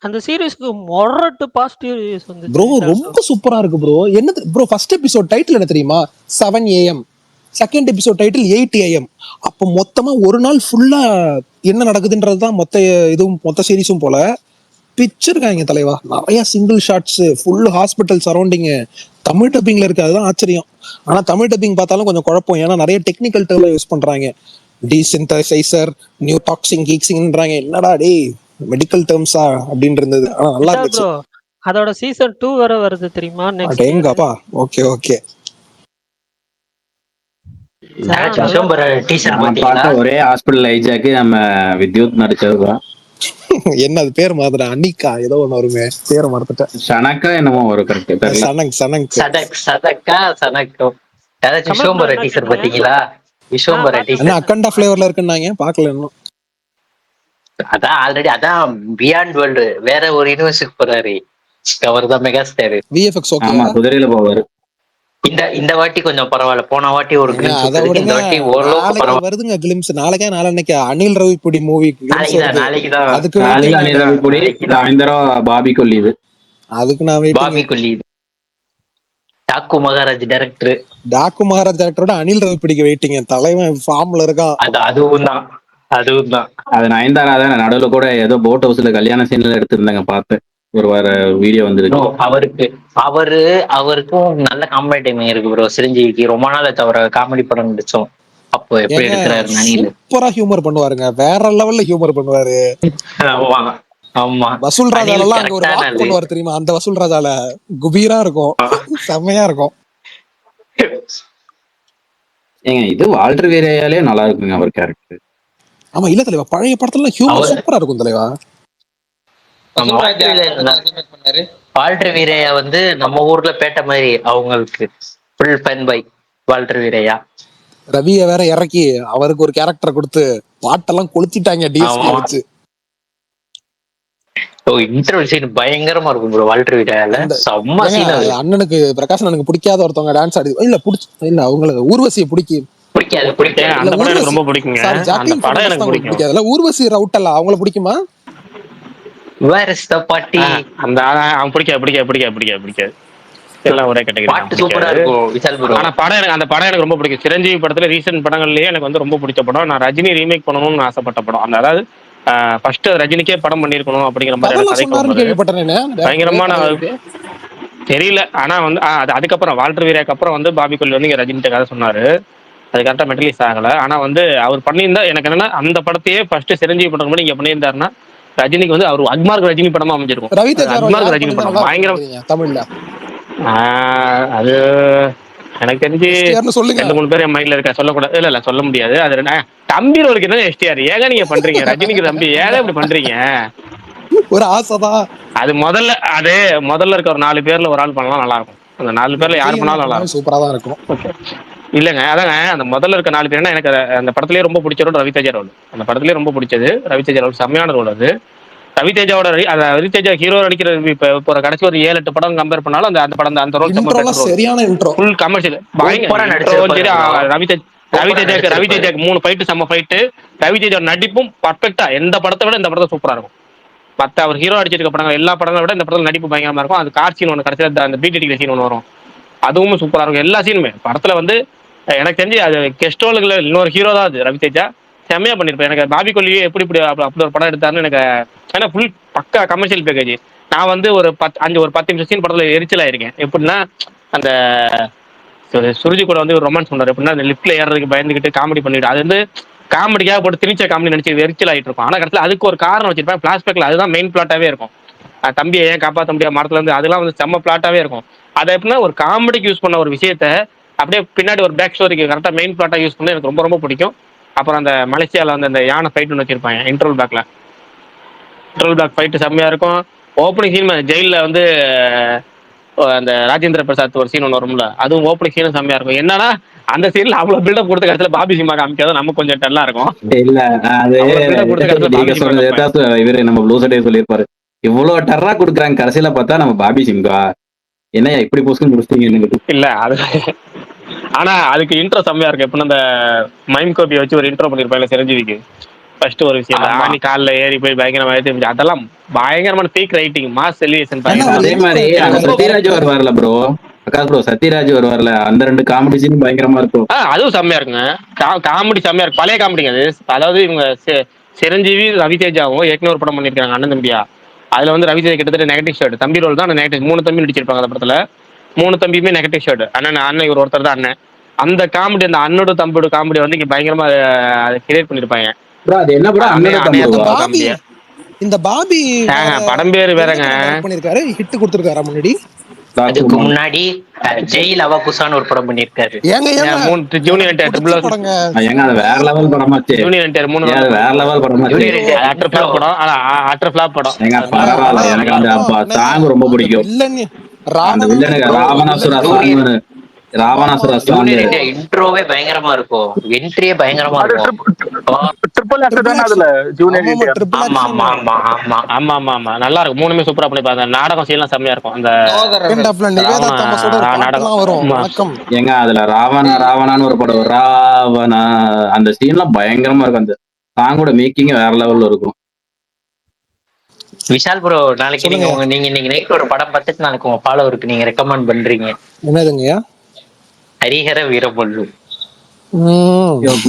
அந்த சீரிஸ்க்கு மொரட்டு பாசிட்டிவ் ரிவ்யூஸ் வந்து ப்ரோ ரொம்ப சூப்பரா இருக்கு ப்ரோ. என்னது ப்ரோ, ஃபர்ஸ்ட் எபிசோட் டைட்டில் என்ன தெரியுமா? 7 AM. Second episode title 8 AM. அப்போ மொத்தமா ஒரு நாள் ஃபுல்லா என்ன நடக்குதுன்றது தான் மொத்த சீரிஸும் போல பிச்சிருக்காங்க தலைவா. நிறைய single shots, full hospital surrounding. Tamil டப்பிங்ல இருக்கு, அதுதான் ஆச்சரியம். ஆனா தமிழ் டப்பிங் பார்த்தாலும் கொஞ்சம் குழப்பம், ஏன்னா நிறைய டெக்னிக்கல் டேர்ம் யூஸ் பண்றாங்க. டீசின்தசைசர், நியூ டாக்ஸிங் கீக்ஸிங்ன்றாங்க. என்னடா டே மெடிக்கல் டேர்ம்ஸா அப்படின்னு இருந்தது. ஆனா நல்லா இருந்துச்சு. அதோட சீசன் 2 வர வருது தெரியுமா? அடேங்கப்பா. Okay okay. ஒரே ஹாஸ்பிட்டல் ஹைஜாக்கு நம்ம வித்யுத் நடிச்சதுதான். என்ன அது பேர் மாதிரி அன்னிக்கா ஏதோ ஒண்ணு வருமே, பேரை மறந்துட்டேன். சனக்கா என்னமோ வரும். கரெக்ட். சனக் சனக் சதக்கா சனக்கோ. யாராச்சும் விஸ்வம்பர டீசர் பாத்தீங்களா? விஸ்வம்பர டீசர் அக்கண்டா ஃபிளேவர்ல இருக்குன்னாங்க, பார்க்கல இன்னும். அதான் ஆல்ரெடி அதான் பியாண்ட் வேர்ல்டு வேற ஒரு யூனிவர்ஸுக்கு போறாரு. அவர் தான் மெகா ஸ்டார். VFX okay. ஆமா, குதிரையில போவாரு. இந்த வாட்டி கொஞ்சம் பரவாயில்ல. போன வாட்டி ஒரு கிளிம்ஸ் அதை விட இந்த வாட்டி ஓரளவுக்கு பரவாயில்ல வருதுங்க கிளிம்ஸ். நாளைக்கா நாளைக்கு அனில் ரவிப்புடி மூவி நாளைக்குதான் அதுக்கு அனில் ரவிப்புடி சாயந்தரம் பாபிக்கு லீவு. அதுக்கு நான் பாபிக்கு லீவு. டாக்கு மகாராஜ் டைரக்டர். டாக்கு மகாராஜ் டைரக்டரோட அனில் ரவிப்புடிக்கு வெயிட்டிங்க. தலைவன் ஃபார்ம்ல இருக்கான். அதுவும் தான். அது நயன்தாரா தான். நடுவில் கூட ஏதோ போட் ஹவுஸ்ல கல்யாண சீன்ல எடுத்திருந்தாங்க, பார்த்தேன். ஒரு வார வீடியோ வந்துருக்கு. அவருக்கும் நல்ல காமெடி டைமிங் இருக்கு ப்ரோ. சிரஞ்சீவிக்கு ரொம்ப நாள் தவிர காமெடி படம் நடிச்சோம். அப்போ எப்படி எடுக்கிறாரு நனில சூப்பரா ஹியூமர் பண்ணுவாருங்க, வேற லெவல்ல ஹியூமர் பண்ணுவாரு. ஆமா, வசூல் ராஜால எல்லாம் அங்க ஒரு வாக் பண்ணுவாரு தெரியுமா? அந்த வசூல் ராஜால குபீரா இருக்கும், செம்மையா இருக்கும். ஏங்க இது வால்டர் வீரையாலே நல்லா இருக்குங்க அவர் கேரக்டர். ஆமா இல்ல தலைவா, பழைய படத்துல ஹியூமர் சூப்பரா இருக்கும் தலைவா. வால்டர் வீரையா வந்து நம்ம ஊர்ல பேட்ட மாதிரி அவங்களுக்கு ஃபுல் ஃபன் பை வால்டர் வீரையா. ரவிய வேற இறக்கி அவருக்கு ஒரு கேரக்டர் கொடுத்து பாட்டெல்லாம் கொளுத்திட்டாங்க டிஎஸ்பி வச்சு. இன்டர்வல் சீன் பயங்கரமா இருக்கும் ப்ரோ வால்டர் வீரையால. செம்ம சீன். அண்ணனுக்கு பிரகாஷ் அண்ணனுக்கு பிடிக்காத ஒருத்தவங்க டான்ஸ் ஆடி இல்ல இல்ல அவங்களுக்கு ஊர்வசியை பிடிக்காது. அந்த படம் எனக்கு ரொம்ப பிடிக்குங்க. அந்த படம் எனக்கு பிடிக்காது. ஊர்வசி ரவுட்டல்ல அவங்கள பிடிக்குமா? Where is the party. அந்த அவன் பிடிக்காது. எல்லாம் ஒரே கேட்டகரி. பாட்டு சூப்பரா இருக்கும் விசால் ப்ரோ. ஆனா அந்த படம் எனக்கு ரொம்ப பிடிக்கும். சிரஞ்சீவி படத்துல ரீசன்ட் படங்கள்லயே எனக்கு வந்து ரொம்ப பிடிச்ச படம். நான் ரஜினி ரீமேக் பண்ணணும்னு ஆசைப்பட்ட படம். அந்த அதாவது ஃபர்ஸ்ட் ரஜினிக்கே படம் பண்ணிருக்கணும் அப்படிங்கிற மாதிரி பயங்கரமான தெரியல. ஆனா வந்து அதுக்கப்புறம் வால்டர் வீரையாக்கு அப்புறம் வந்து பாபி கொல்லி வந்து இங்க ரஜினிட்ட கதை சொன்னாரு. அது கரெக்டா மெட்டீரியல்ஸ் ஆகல. ஆனா வந்து அவர் பண்ணியிருந்தா எனக்கு என்னன்னா அந்த படத்தையே ஃபர்ஸ்ட் சிரஞ்சீவி படம் பண்ணி இங்க பண்ணியிருந்தாருன்னா ரஜினிக்கு வந்து அவர் அக்மார்க் ரஜினி படமா அமைஞ்சிருக்கும். அக்மார்க் ரஜினி படம் பயங்கரம் தமிழ்ல. அது எனக்கு தெரிஞ்சு 2-3 பேர் என் மைண்ட்ல இருக்க. சொல்லக்கூடாது. இல்ல சொல்ல முடியாது. அது தம்பி ரோலுக்கு என்ன எஸ்டிஆர் ஏங்க நீங்க பண்றீங்க? ரஜினிக்கு தம்பி ஏங்க இப்படி பண்றீங்க? ஒரு ஆசைதான். அது முதல்ல இருக்க ஒரு 4 பேர்ல ஒரு ஆள் பண்ணலாம் நல்லா இருக்கும். அந்த 4 பேர்ல யாரு பண்ணாலும் நல்லா இருக்கும். சூப்பரா தான் இருக்கும். இல்லங்க அதாங்க அந்த முதல்ல இருக்க 4 பேர்னா எனக்கு அந்த படத்திலேயே ரொம்ப பிடிச்ச ரோல் ரவிதேஜா ரோல். அந்த படத்திலேயே ரொம்ப பிடிச்சது ரவிதேஜா ரோல். செம்மையான ரோல் அது. ரவிதேஜாவோட அந்த ரவிதேஜா ஹீரோ நடிக்கிற இப்போ இப்போ ஒரு கடைசி ஒரு 7-8 படம் கம்பேர் பண்ணாலும் அந்த அந்த படம் அந்த ரோல் செம்ம இன்ட்ரோலாம் பெட்டர் ரோல். சரியான இன்ட்ரோ. ஃபுல் கமர்ஷியல் பயங்கர சூப்பரா இன்ட்ரோவும் சரி. நடிச்சிருப்பாரு bro. ரவிதேஜாக்கு நடிச்சிருப்பாரு. ரவிதேஜாக்கு 3 ஃபைட்டு செம்ம ஃபைட்டு. ரவிதேஜா நடிப்பும் பர்ஃபெக்டா எந்த படத்தை விட இந்த படத்தை சூப்பரா இருக்கும். மற்ற அவர் ஹீரோ அடிச்சிருக்க படங்கள் எல்லா படங்களை விட இந்த படத்தில் நடிப்பு பயங்கரமா இருக்கும். அது கார் சீன் ஒன்று கடைசியில் அந்த பீட் அடிக்கிற சீன் ஒன்று வரும், அதுவும் சூப்பரா இருக்கும். எல்லா சீனுமே படத்துல வந்து எனக்கு தெரிஞ்சு அது கெஸ்டோலுக்கு இன்னொரு ஹீரோ தான் அது ரவிதேஜா செம்மையா பண்ணிருப்பேன். எனக்கு பாபி கொல்லியே எப்படி இப்படி அப்படி ஒரு படம் எடுத்தாருன்னு எனக்கு ஏன்னா ஃபுல் பக்கா கமர்ஷியல் பேக்கேஜ். நான் வந்து ஒரு 10 நிமிஷம் சீன் படத்துல எரிச்சல் ஆயிருக்கேன். எப்படின்னா அந்த சுருஜி கூட வந்து ஒரு ரொமான்ஸ் பண்ணுவார். எப்படின்னா அந்த லிப்ட்ல ஏறதுக்கு பயந்துக்கிட்டு காமெடி பண்ணிட்டு அது வந்து காமெடிக்காக போட்டு திணிச்ச காமெடி நினைச்சு எரிச்சல் ஆயிட்டு இருக்கும். ஆனா கடைசியில் அதுக்கு ஒரு காரணம் வச்சிருப்பேன். பிளாஷ்பேக்ல அதுதான் மெயின் பிளாட்டாவே இருக்கும். தம்பியை ஏன் காப்பாற்ற முடியாது மரத்துல இருந்து அதெல்லாம் வந்து செம்ம பிளாட்டாவே இருக்கும். அதை எப்படின்னா ஒரு காமெடிக்கு யூஸ் பண்ண ஒரு விஷயத்த அப்படியே பின்னாடி ஒரு பேக் ஸ்டோரிக்கு கரெக்டாக மெயின் பிளாட்டாக யூஸ் பண்ணி எனக்கு ரொம்ப ரொம்ப பிடிக்கும். அப்புறம் அந்த மலேசியாவில் வந்து அந்த யானை ஃபைட் ஒன்று வச்சிருப்பாங்க இன்ட்ரோல் பேக் ஃபைட்டு செம்மையா இருக்கும். ஓப்பனிங் சீன் ஜெயிலில் வந்து அந்த ராஜேந்திர பிரசாத் ஒரு சீன் ஒன்று வரும்ல, அதுவும் ஓப்பனிங் சீனும் செம்மையா இருக்கும். என்னன்னா அந்த சீன்ல அவ்வளவு பில்டப் கொடுத்த கடைசியில் பாபி சிம்மா காமிக்காத நமக்கு கொஞ்சம் டல்லா இருக்கும். இல்ல அது கொடுத்த கடைசியில் நீங்க பாபி சிம்மா சொல்றது காமிப்பாங்க. ஏதாச்சும் இவரு நம்ம ப்ளூ சட்டே சொல்லியிருப்பாரு, இவ்வளவு டர்ரா கொடுக்குறாங்க கடைசியில பார்த்தா நம்ம பாபி சிங்கா என்னையா இப்படி போஸ்ட் முடிச்சிட்டீங்க. இல்ல அது ஆனா அதுக்கு இன்ட்ரோ செம்மையா இருக்கு. எப்படின்னா அந்த மைம் கோப்பியை வச்சு ஒரு இன்ட்ரோ பண்ணிருப்பாங்க சிரஞ்சீவிக்கு. ஃபர்ஸ்ட் ஒரு விஷயம் ஆணி காலில் ஏறி போய் பயங்கரமா ஏற்றி அதெல்லாம் பயங்கரமான பீக் ரைட்டிங் மாஸ் எலிவேஷன். அதே மாதிரி அந்த சத்யராஜ் வருவார்ல ப்ரோ, பிரகாஷ் ப்ரோ சத்யராஜ் வருவார்ல, அந்த 2 காமெடி சீன் பயங்கரமா இருக்கும். அதுவும் செம்மையா இருக்குங்க. காமெடி செம்மையா இருக்கு. பழைய காமெடிங்க அது. அதாவது இவங்க சிரஞ்சீவி ரவிதேஜாவும் ஏற்கனவே ஒரு படம் பண்ணிருக்காங்க அண்ணன் தம்பியா. அதுல வந்து ரவிதேஜா கிட்டத்தட்ட நெகட்டிவ் ஷர்ட் தம்பி ரோல் தான். நெகட்டிவ் 3 தம்பி நடிச்சிருப்பாங்க அந்த படத்துல. 3 தம்பியுமே நெகட்டிவ் ஷர்ட். அண்ணன் இவர் ஒருத்தர் தான் அண்ணன். அந்த காமெடி அந்த அண்ணோட தம்பியோட காமெடி வந்து இங்க பயங்கரமா கிரியேட் பண்ணிருப்பாங்க. அது என்ன படம் இந்த பாபி படம் பேரு வேறங்க பண்ணிருக்காரு. ஹிட் கொடுத்திருக்காரா முன்னாடி? அதுக்கு முன்னாடி ஜெயில் அவகுசான்னு ஒரு படம் பண்ணிருக்காரு. ஜூனியர் என்டிஆர் ட்ரிபிள் படங்க. ஏங்க அது வேற லெவல் படமாச்சு. ஜூனியர் என்டிஆர் 3 வேற லெவல் படமாச்சு. அட்டர் ஃபிளாப் படம். அட்டர் ஃபிளாப் படம். ஏங்க பரவாயில்ல, எனக்கு அந்த சாங் ரொம்ப பிடிக்கும். அந்த வில்லனுக்கு ராவணாசுரா சாங் இன்ட்ரோவே பயங்கரமா இருக்கும். என்ட்ரியே பயங்கரமா இருக்கும். ட்ரிபிள் ஆக்டர் தான அதுல ஜூனியர் என்டிஆர். ஆமா ஆமா ஆமா ஆமா ஆமா ஆமா ஆமா நல்லா இருக்கும். 3மே சூப்பரா பண்ணிருப்பாங்க. நாடகம் சீன்லாம் செம்மையா இருக்கும். அந்த நாடகம் வரும். வணக்கம். ஏங்க அதுல ராவணான்னு ஒரு படம், ராவணா அந்த சீன்லாம் பயங்கரமா இருக்கும். அந்த சாங்கோட மேக்கிங் வேற லெவல்ல இருக்கும். விஷால் ப்ரோ, நாளைக்கு நீங்க இன்னைக்கு நைட் ஒரு படம் பார்த்துட்டு நாளைக்கு உங்க ஃபாலோவருக்கு நீங்க ரெக்கமெண்ட் பண்றீங்க. என்னதுங்கய்யா? ஹரிஹர வீரமல்லு.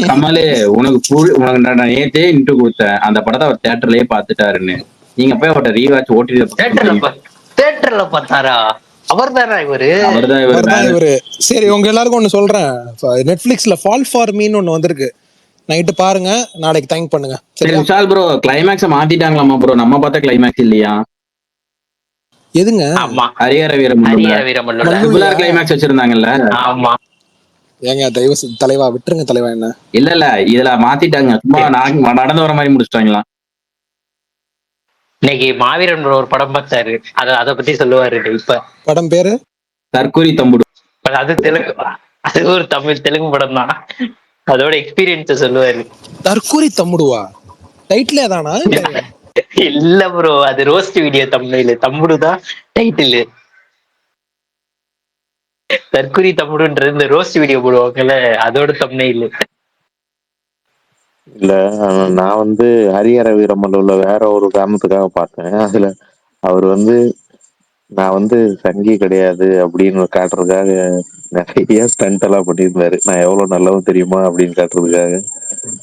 கமலே உனக்கு நான் நேத்தே இன்ட்ரோ கொடுத்தேன். அந்த படத்தை அவர் தியேட்டர்லயே பாத்துட்டாருன்னு. நீங்க போய் அவர்கிட்ட ரீவாட்ச் தியேட்டர்ல பார்த்தாரா? அவர்தானா இவரு? அவர்தான் இவரு. சரி, உங்க எல்லாருக்கும் ஒண்ணு சொல்றேன். நெட்ஃபிளிக்ஸ்ல ஃபால் ஃபார் மீன்னு ஒண்ணு வந்திருக்கு. நைட்டு பாருங்க, நாளைக்கு தேங்க் பண்ணுங்க. சரி விஷால் ப்ரோ, கிளைமேக்ஸ் மாத்திட்டாங்களாமா ப்ரோ? நம்ம பார்த்த கிளைமேக்ஸ் இல்லையா? எதுங்க? ஹரிஹர வீரமல்லு கிளைமேக்ஸ் வச்சிருந்தாங்கல்ல. ஆமா. ஏங்க தயவு தலைவா விட்டுருங்க தலைவா. என்ன இல்ல இதுல மாத்திட்டாங்க. சும்மா நடந்து வர மாதிரி முடிச்சிட்டாங்களா? இன்னைக்கு மாவீரன் ஒரு படம் பார்த்தாரு. அத பத்தி சொல்லுவாரு. இப்ப படம் பேரு தற்கொலை தம்புடு. அது தெலுங்கு. அது ஒரு தெலுங்கு படம் தான். அதோட எக்ஸ்பீரியன்ஸ் சொல்லுவாரு. தற்கொலை தம்புடுவா? டைட்டிலே தானா? இல்ல ப்ரோ, அது ரோஸ்ட் வீடியோ தம்ப்நெயில். தம்புடுதான் டைட்டில். தற்குறி தம்புடுன்றது இந்த ரோஸ்ட் வீடியோ போடுவாங்கல்ல, அதோட தம்ப்நெயில். இல்ல நான் வந்து ஹரிஹர வீரமல்லுல வேற ஒரு காரணத்துக்காக பார்த்தேன். அதுல அவர் வந்து நான் வந்து சங்கி கிடையாது அப்படின்னு காட்டுறதுக்காக நிறைய ஸ்டண்ட் எல்லாம் பண்ணியிருந்தாரு. நான் எவ்வளவு நல்லவன் தெரியுமா அப்படின்னு காட்டுறதுக்காக.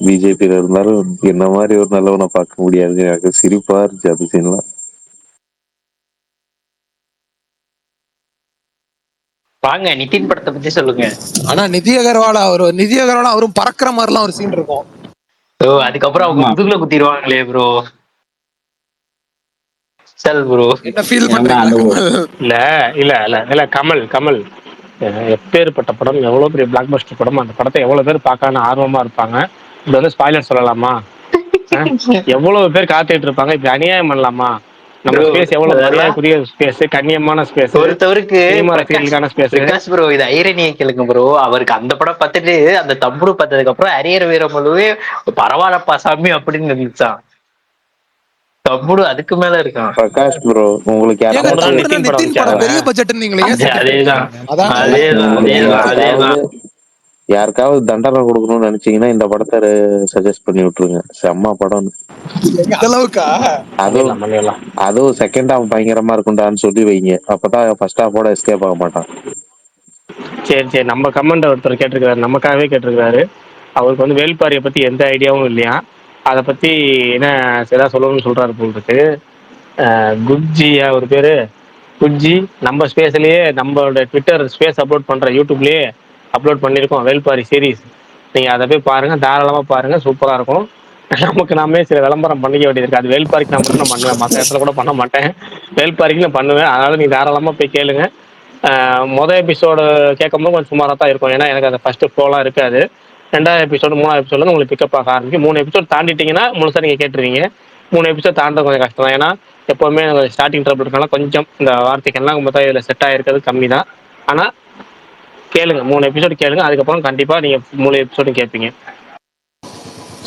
பிஜேபியில இருந்தாலும் என்ன மாதிரி ஒரு நல்லவனை பார்க்க முடியாது. எனக்கு சிரிப்பா இருந்துச்சு அது சீன்லாம். வாங்க நிதின் படத்தை பத்தி சொல்லுங்க. ஆனா நிதி அகர்வாலா அவரும் பறக்கிற மாதிரிலாம் ஒரு சீன் இருக்கும். அதுக்கப்புறம் அவங்க முதுகுல குத்திடுவாங்களே ப்ரோ. ப்ரோ என்ன ஃபீல் பண்றீங்க? இல்ல கமல் எப்பேற்பட்ட படம், எவ்வளவு பெரிய பிளாக் பஸ்டர் படம். அந்த படத்தை எவ்வளவு பேர் பார்க்க ஆர்வமா இருப்பாங்க. இது வந்து ஸ்பாய்லர் சொல்லலாமா? எவ்வளவு பேர் காத்துட்டு இருப்பாங்க. இப்படி அநியாயம் பண்ணலாமா? நம்ம ஸ்பேஸ் எவ்வளவு மரியாதைக்குரிய ஸ்பேஸ், கண்ணியமான ஸ்பேஸ், ஒருத்தவருக்கு ஸ்பேஸ் ப்ரோ. இது ஐரணியை கேளுங்க ப்ரோ. அவருக்கு அந்த படம் பார்த்துட்டு அந்த தம்புடு பார்த்ததுக்கு அப்புறம் ஹரிஹர வீரமல்லுவே பரவாயில்லப்பா சாமி அப்படின்னு நினைச்சான். தம்புடு அதுக்கு மேல இருக்கான். பிரகாஷ் ப்ரோ உங்களுக்கு ஏங்க தம்புடு தான் யாருக்காவது தம்புடுனா நிதின் படம் நிதின் படம் வந்துச்சாங்க. பெரிய பட்ஜெட் நீங்களே ஏன் certificate அதேதான் கொடுக்குறீங்க? அதானே அதேதான் உங்களுக்கு அதேதான் அதேதான். யாருக்காவது தண்டனை கொடுக்கணும்னு நினைச்சீங்கன்னா இந்த படத்தை சஜஸ்ட் பண்ணி விட்டுருங்க. செம்ம படம். எங்க அந்த அளவுக்கா? அதுவும் பண்ணிடலாம். அதுவும் செகண்ட் ஹாஃப் பயங்கரமா இருக்கும்டான்னு சொல்லி வைங்க. அப்பதான் ஃபர்ஸ்ட் ஹாஃபோட எஸ்கேப் ஆக மாட்டான். சரி நம்ம கமெண்ட் ஒருத்தர் கேட்டிருக்காரு, நமக்காகவே கேட்டிருக்காரு. அவருக்கு வந்து வேல்பாரியை பத்தி எந்த ஐடியாவும் இல்லையா, அதை பத்தி என்ன ஏதாவது சொல்லணும்னு சொல்றாரு போல் இருக்கு. குட்ஜியா ஒரு பேரு, குட்ஜி நம்ம ஸ்பேஸ்லயே நம்மளோட ட்விட்டர் ஸ்பேஸ் அப்லோட் பண்ற யூடியூப்லயே அப்லோட் பண்ணியிருக்கோம் வேல்பாரி சீரிஸ். நீங்க அதை போய் பாருங்க, தாராளமா பாருங்க, சூப்பரா இருக்கும். நமக்கு நாமே சில விளம்பரம் பண்ணிக்க வேண்டியது இருக்கு. அது வேல்பாரிக்கு நான் மட்டும் நான் பண்ணுவேன், மற்ற இடத்துல கூட பண்ண மாட்டேன். வேல்பாரிக்கு நான் பண்ணுவேன். அதனால நீங்க தாராளமா போய் கேளுங்க. மொதல் எபிசோடு கேட்கும்போது கொஞ்சம் சுமாராக தான் இருக்கும், ஏன்னா எனக்கு அந்த ஃபர்ஸ்ட் ஃப்ளோலாம் இருக்காது. 2வது எபிசோடு 3வது எபிசோடு உங்களுக்கு பிக்கப் ஆக ஆரம்பிக்கும். 3 எபிசோட் தாண்டிட்டீங்கன்னா முழுசாக நீங்கள் கேட்டுருவீங்க. 3 எபிசோட் தாண்டது கொஞ்சம் கஷ்டம் தான், ஏன்னா எப்போவுமே ஸ்டார்டிங் ட்ரபிள் இருக்கலாம். கொஞ்சம் இந்த வார்த்தைகள்லாம் மொத்தம் இதில் செட் ஆகிருக்கிறது கம்மி தான். ஆனால் கேளுங்க, 3 எபிசோடு கேளுங்க, அதுக்கப்புறம் கண்டிப்பாக நீங்கள் 3 எபிசோடும் கேட்பீங்க.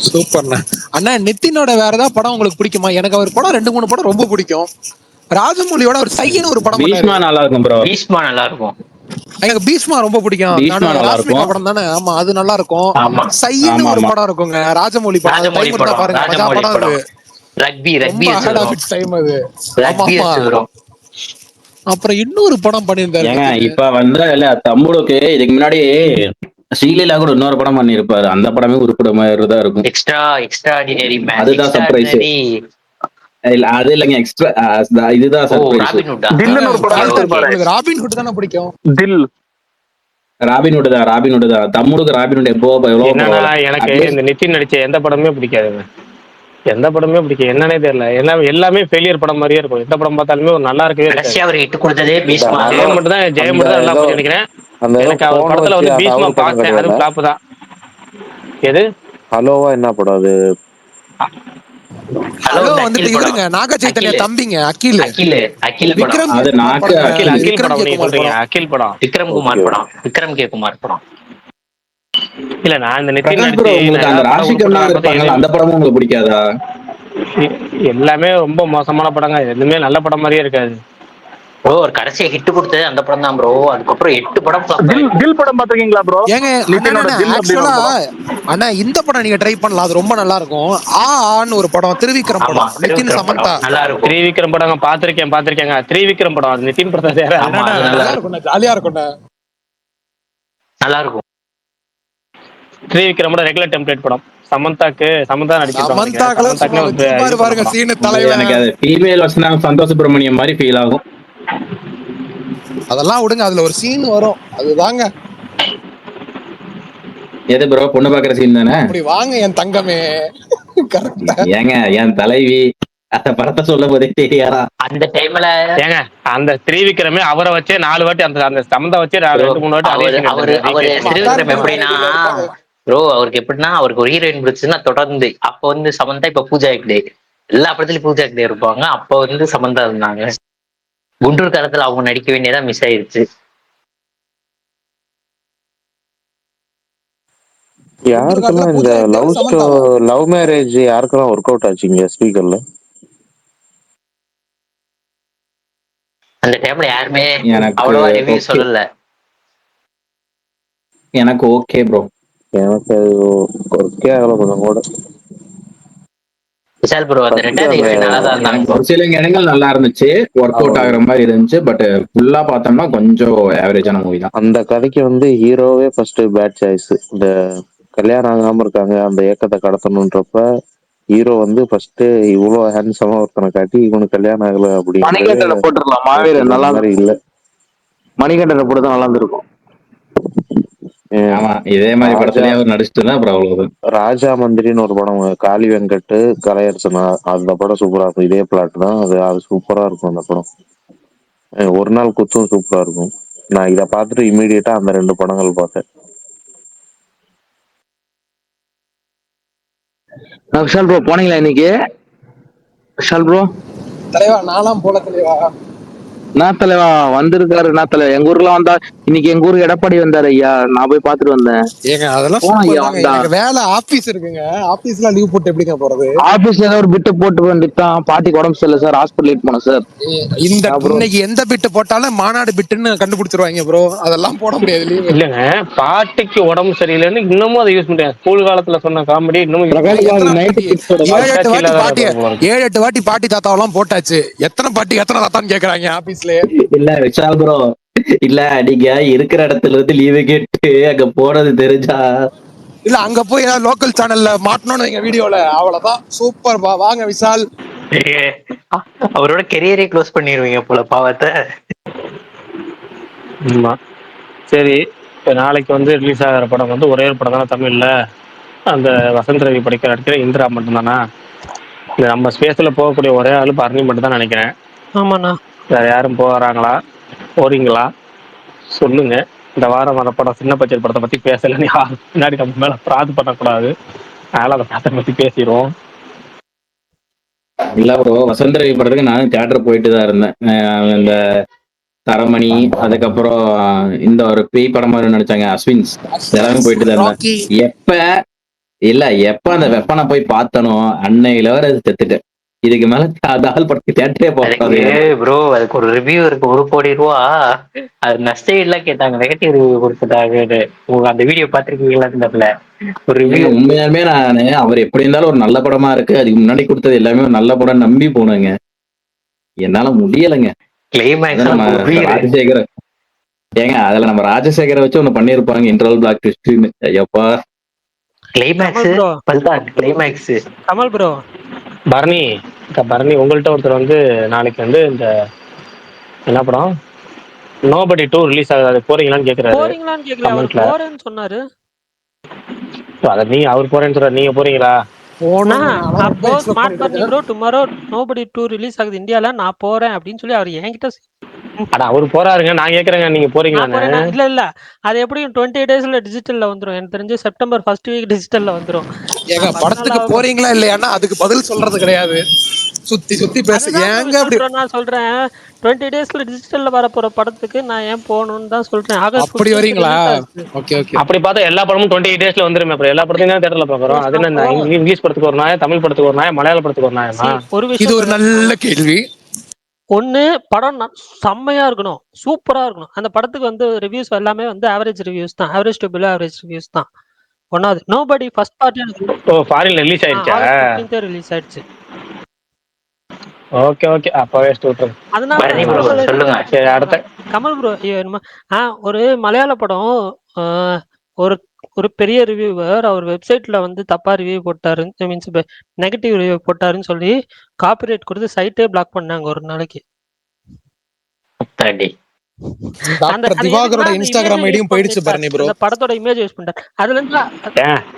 சூப்பர்ண்ணா. அண்ணா நிதினோட வேற ஏதாவது படம் உங்களுக்கு பிடிக்குமா? எனக்கு அவர் படம் 2-3 படம் ரொம்ப பிடிக்கும். ராஜமௌலியோட ஒரு சையன்னு ஒரு படம் பீஷ்மா பண்ணாரு. நல்லா இருக்கும் ப்ரோ. பீஷ்மா நல்லா இருக்கும். எனக்கு பீஷ்மா ரொம்ப பிடிக்கும். பீஷ்மா நல்லா ராஷ்மிகா இருக்கும். படம் தானே? ஆமா அது நல்லா இருக்கும். ஆமா சையன்னு ஆமா ஒரு ஆமா. படம் இருக்குங்க, ராஜமௌலி படம். அது ராஜமௌழி டைம் இருந்தா படம் பாருங்க, மஜா ராஜமௌழி படம் அது. படம். ரக்பி ரொம்ப வச்சு ஹேட் ஆஃப் வரும். இட்ஸ் டைம் அது. ஆமா ரக்பி ஆமா. வச்சு வரும். அப்புறம் இன்னொரு படம் பண்ணியிருந்தாரு ஏங்க நிதின். இப்ப வந்து இல்ல தம்புடுக்கு இதுக்கு முன்னாடி ஸ்ரீலீலா கூட இன்னொரு படம் பண்ணியிருப்பாரு. அந்த படமே உருப்பட மாதிரி தான் இருக்கும். Extra ordinary man. அதுதான் சர்ப்ரைஸ். இல்ல அது இல்லைங்க, எக்ஸ்ட்ரா இதுதான் ஓ சர்ப்ரைஸ். ராபின்ஹுட்டா? தில்லுன்னு ஒரு படம் ஓகே ஓகே. நடிச்சிருப்பாரு. உங்களுக்கு ராபின்ஹுட் தானே பிடிக்கும்? தில். ராபின்ஹுட் தான். தம்முடுக்கு ராபின்ஹுட் எவ்வளவு என்னன்னா பரவாயில்ல. எனக்கு அட்லீஸ்ட் இந்த நிதின் நடிச்ச எந்த படமே பிடிக்காதுங்க. எந்த படமே பிடிக்கும் என்னன்னே தெரியல. எல்லாமே ஃபெயிலியர் படம் மாதிரியே இருக்கும். எந்த படம் பார்த்தாலுமே ஒரு நல்லா இருக்கவே இருக்காது. கடைசியா அவர் ஹிட் கொடுத்ததே பீஷ்மா. ஜெயம் மட்டும் தான் நல்லா போச்சு நினைக்கிறேன். அந்த எனக்கு அவர் போன் படத்துல வச்சு வந்து பீஷ்மா தவறு படம் பார்த்தேன், அது கிடையாது. ஃபிளாப் தான். எது ஹலோவா என்ன படம் அது? ஹலோ ஹலோ இந்த வந்துட்டு அகில் படம். இவருங்க, நாக சைத்தன்யா அகில் தம்பிங்க, அகில். அகில் படம். விக்ரம் அது குமார் நாக்கு படங்க. அகில் விக்ரம் படம் கே நீங்க குமார் சொல்றீங்க, படம். அகில் படம். விக்ரம் குமார் படம். விக்ரம் கே குமார் படம். இல்ல நான் இந்த நிதின் பிரகாஷ் ப்ரோ, நடிச்சு உங்களுக்கு அந்த ராஷிகண்ணா இருப்பாங்கல்ல, அந்த படமும் உங்களுக்கு பிடிக்காதா? எல்லாமே ரொம்ப மோசமான படங்க. எதுவுமே நல்ல படம் மாதிரியே இருக்காது. ப்ரோ ஒரு கடைசியா ஹிட் கொடுத்தது அந்த படம் தான் ப்ரோ. அதுக்கப்புறம் 8 படம் flop தில் ஆயிருக்கு. தில் படம் பாத்திருக்கீங்களா ப்ரோ? ஏங்க நிதினோட தில் அப்படின்னு ஆக்சுவலா ஒரு படம். அண்ணா இந்த படம் நீங்க ட்ரை பண்ணலாம், அது ரொம்ப நல்லா இருக்கும். ஆன்னு ஒரு படம், திருவிக்ரம் ஆமா படம், நிதின் திருவிக்ரம் சமந்தா. படம் நல்லா இருக்கும். திரிவிக்ரம் படம் பாத்திருக்கேங்க. திரிவிக்ரம் படம் அது நிதின் படத்தை சேராது. ஆமா அது நல்லா நல்லா இருக்கும். இருக்கும், ஜாலியா இருக்கும்ண்ணா. நல்லா இருக்கும். திரிவிக்ரமோட ரெகுலர் டெம்ப்ளேட் படம். சமந்தா நடிச்சிருப்பாங்க. சமந்தாக்கள சும்மா வச்சு பாருங்க சீனு தலைவன். எனக்கு அது ஃபீமேல் வசனா சந்தோஷ் சுப்ரமணியம் மாதிரி ஃபீல் ஆகும். அதெல்லாம் விடுங்க, அதுல ஒரு சீன் வரும், அதுதாங்க. எது ப்ரோ, பொண்ணு பாக்குற சீன் தானே? அப்படி வாங்க என் தங்கமே. கரெக்டா. ஏங்க என் தலைவி அந்த படத்தை சொல்ல போதே தெரியாதா? அந்த டைம்ல ஏங்க அந்த திரிவிக்ரமே அவரை வச்சே 4 வாட்டி அந்த சமந்தா வச்சே 2-3 வாட்டி அதே scene அவரு எடுத்தாரு. திருவிக்ரம் எப்படின்னா ப்ரோ, அவருக்கு எப்படின்னா அவருக்கு ஒரு ஹீரோயின் பிடிச்சுன்னா தொடர்ந்து அப்ப வந்து சமந்தா, இப்ப பூஜா ஹெக்டே. எல்லா படத்துலயும் பூஜா ஹெக்டே இருப்பாங்க. அப்ப வந்து சமந்தா இருந்தாங்க. குண்டூர் காலத்துல அவங்க நடிக்க வேண்டியதா மிஸ் ஆயிருச்சு. யாருக்கெல்லாம் இந்த லவ் மேரேஜ் யாருக்கெல்லாம் ஒர்க் அவுட் ஆச்சுங்க ஸ்பீக்கர்ல? அந்த டைம்ல யாருமே எனக்கு அவ்வளவா ரிவ்யூ okay. சொல்லல. எனக்கு ஓகே ப்ரோ. எனக்கு ஒர்க்கே ஆகல கொஞ்சம் கூட. விஷால் ப்ரோ அந்த ரெண்டாவது ஹீரோயின் நல்லா தான் இருந்தாங்க எனக்கு bro. ஒரு சில இடங்கள் நல்லா இருந்துச்சு, ஒர்க் அவுட் ஆகுற மாதிரி இருந்துச்சு. பட் ஃபுல்லா பார்த்தோம்னா கொஞ்சம் ஆவரேஜான மூவி தான். அந்த கதைக்கு வந்து ஹீரோவே ஃபர்ஸ்ட் பேட் சாய்ஸ். இந்த கல்யாணம் ஆகாம இருக்காங்க, அந்த ஏக்கத்தை கடத்தணுன்றப்ப ஹீரோ வந்து ஃபர்ஸ்ட் இவ்வளவு ஹேண்ட்ஸமா ஒருத்தனை காட்டி இவனுக்கு கல்யாணம் ஆகல மணிகண்டனை அப்படின்னு போட்டுடலாம், மாவீரன் நல்லா மாதிரி இல்ல. மணிகண்டனை போட்டு தான் நல்லா இருந்திருக்கும். ஆமா, இதே மாதிரி படத்துலயே அவர் நடிச்சுட்டு தான் அப்புறம் அவ்வளவுதான். ராஜா மந்திரின்னு ஒரு படம், காளி வெங்கட் கலையரசன், அந்த படம் சூப்பரா இருக்கும். இதே பிளாட் தான் அது சூப்பரா இருக்கும் அந்த படம். ஒரு நாள் குத்தும் சூப்பரா இருக்கும். நான் இதை பார்த்துட்டு இமீடியட்டா அந்த 2 படங்கள் பார்த்தேன். விஷால் ப்ரோ போனீங்களா இன்னைக்கு? விஷால் ப்ரோ தலைவா நான்லாம் போல தலைவா. என்ன தலைவா வந்திருக்காரு? என்ன தலைவா எங்க ஊர்ல வந்தா இன்னைக்கு எங்க ஊருக்கு எடப்பாடி வந்தாரு ஐயா, நான் போய் பாத்துட்டு வந்தேன். ஏங்க அதெல்லாம் போனோம் சூப்பர் ஐயா, தாங்க. வந்தா எனக்கு வேலை ஆபீஸ் இருக்குங்க. ஆபீஸ்ல லீவ் போட்டு எப்படிங்க போறது? ஆபீஸ்ல ஏதாவது ஒரு பிட்டு போட்டு வந்துட்டான். பாட்டிக்கு உடம்பு சரியில்லை சார், ஹாஸ்பிட்டல் போனோம் சார். இந்த அப்புறம் இன்னைக்கு எந்த பிட்டு போட்டாலும் மாநாடு பிட்டுன்னு கண்டுபிடிச்சிருவாங்க ப்ரோ. அதெல்லாம் போட முடியாது லீவு. இல்லைங்க, பாட்டிக்கு உடம்பு சரியில்லைன்னு இன்னமும் அதை யூஸ் பண்ணிட்டேன். ஸ்கூல் காலத்துல சொன்ன காமெடி இன்னமும் use பிரகாஷ் பண்றாங்க. பாபு எத்தனை நைட்டு பாட்டி? பிக்ஸோட 7-8 மனசாட்சி வாட்டி இல்லாத பாட்டிய போல இருக்கு. 7-8 வாட்டி பாட்டி தாத்தாவெல்லாம் போட்டாச்சு. எத்தனை பாட்டி எத்தனை தாத்தான்னு கேக்குறாங்க ஆபீஸ்ல. இல்ல விஷால் ப்ரோ, இல்ல நீங்க இருக்கிற இடத்துல இருந்து லீவு கேட்டு அங்க போனது தெரிஞ்சா இல்ல அங்க போய் ஏதாவது லோக்கல் சேனல்ல மாட்டணும்னு எங்க வீடியோல அவ்வளவுதான். சூப்பர் பா, வாங்க விஷால். ஏ, அவரோட கெரியரே க்ளோஸ் பண்ணிடுவீங்க போல பாவத்தை. ஆமா. சரி, இப்போ நாளைக்கு வந்து ரிலீஸ் ஆகிற படம் வந்து ஒரே ஒரு படம் தானே தமிழ்ல. அந்த வசந்த் ரவி படிக்கிற நடிக்கிற இந்திரா மட்டும்தானா? இந்த நம்ம ஸ்பேஸ்ல போகக்கூடிய ஒரே ஆளு பரணி மட்டும் தான் நினைக்கிறேன். ஆமாண்ணா. வேற யாரும் போறாங்களா? போறீங்களா? சொல்லுங்க. இந்த வாரம் வர படம் சின்ன பட்ஜெட் படத்தை பத்தி பேசலன்னு யாரும் முன்னாடி நம்ம மேல பிராது பண்ணக்கூடாது. அதனால அந்த படத்தை பத்தி பேசிடுவோம். இல்ல ப்ரோ, வசந்த ரவி படத்துக்கு நானும் தியேட்டர் போயிட்டு தான் இருந்தேன். இந்த தரமணி, அதுக்கப்புறம் இந்த ஒரு பேய் படம் மாதிரி நடிச்சாங்க அஸ்வின்ஸ், எல்லாமே போயிட்டு தான் இருந்தேன். ராக்கி. எப்ப அந்த வெப்பனை போய் பார்த்தனோ அன்னையில வர செத்துட்டேன். இதுக்கு மேல அந்த ஆள் படத்துக்கு தியேட்டரே போகாது. அதுக்கு ப்ரோ, அதுக்கு ஒரு ரிவ்யூ இருக்கு, 1 கோடி ரூபா. அது நஷ்ட ஈடுலாம் கேட்டாங்க, நெகட்டிவ் ரிவ்யூ கொடுத்துட்டாங்க. உங்க அந்த வீடியோ பாத்திருக்கீங்களா? ஒரு ரிவ்யூ. உண்மையாலுமே நானு அவர் எப்படி இருந்தாலும் ஒரு நல்ல படமா இருக்கு, அதுக்கு முன்னாடி கொடுத்தது எல்லாமே ஒரு நல்ல படம் நம்பி போனேங்க. என்னால முடியலைங்க. ராஜசேகர ஏங்க அதுல நம்ம ராஜசேகரை வச்சு ஒண்ணு பண்ணிருப்பாங்க, இன்டர்வல் பிளாக் ட்விஸ்ட்னு. ஐயப்பா, கிளைமேக்ஸ். கமல் ப்ரோ, பரணி, உங்கள்கிட்ட ஒருத்தர் வந்து நாளைக்கு வந்து இந்த என்ன படம் நோபடி 2 ரிலீஸ் ஆகுது, போறீங்களான்னு கேக்குறாரு போறீங்களான்னு கேட்கல, அவர் கமெண்ட்ல. போறேன்னு சொன்னாரு. அத நீங்க அவர் போறேன்னு சொல்ற, நீங்க போறீங்களா? அப்போ ஸ்மார்ட் பண்ணி ப்ரோ, டுமாரோ நோபடி 2 ரிலீஸ் ஆகுது இந்தியால, நான் போறேன் அப்படின்னு சொல்லி அவர் என்கிட்ட அட அவர் போறாருங்க, நான் கேக்குறேங்க நீங்க நான் போறீங்களான்னு. போறேன். இல்ல அது எப்படியும் 20 daysல டிஜிட்டல்ல வந்துரும். எனக்கு தெரிஞ்சு செப்டம்பர் ஃபர்ஸ்ட் வீக் டிஜிட்டல்ல வந்துரும். ஏங்க படத்துக்கு போறீங்களா இல்லையான்னா அதுக்கு பதில் சொல்றது கிடையாது. சுத்தி பேச ஏங்க அப்படி நான் சொல்றேன், 20 daysல டிஜிட்டல்ல வர போற படத்துக்கு நான் ஏன் போகணும்னு தான் சொல்றேன். ஆகஸ்ட் அப்படி வரீங்களா? Okay okay. அப்படி பார்த்தா எல்லா படமும் 28 daysல வந்துருமே. அப்புறம் எல்லா படத்தையும் தான் தியேட்டர்ல பாக்குறோம். அது என்ன, இங்கிலீஷ் படத்துக்கு ஒரு நாய், தமிழ் படத்துக்கு ஒரு நாய், மலையாள படத்துக்கு ஒரு நாயமா? ஒரு இது ஒரு நல்ல கேள்வி. ஒண்ணு, படம் செம்மையா இருக்கணும், சூப்பரா இருக்கணும். அந்த படத்துக்கு வந்து ரிவ்யூஸ் எல்லாமே வந்து ஆவரேஜ் ரிவ்யூஸ் தான், average to below average reviews தான். ஒன்னாவது நோபடி ஃபர்ஸ்ட் பார்ட்டி ஓ, ஃபாரின்ல ரிலீஸ் ஆயிடுச்சா? ரிலீஸ் ஆயிடுச்சு. ஓகே அப்பவே விட்டுருங்க. அதனால சொல்லுங்க. சரி, அடுத்த கமல் ப்ரோ, ஒரு மலையாள படம், ஒரு ஒரு பெரிய ரிவ்யூவர் அவர் வெப்சைட்ல வந்து தப்பா ரிவ்யூ போட்டாரு, மீன்ஸ் நெகட்டிவ் ரிவ்யூ போட்டாருன்னு சொல்லி காப்பிரைட் கொடுத்து சைட்டே பிளாக் பண்ணாங்க ஒரு நாளைக்கு. டாக்டர் திவாகரோட இன்ஸ்டாகிராம் ஐடியும் போயிடுச்சு பரணி ப்ரோ. அந்த படத்தோட இமேஜ் யூஸ் பண்ணிட்டார். அதுல இருந்து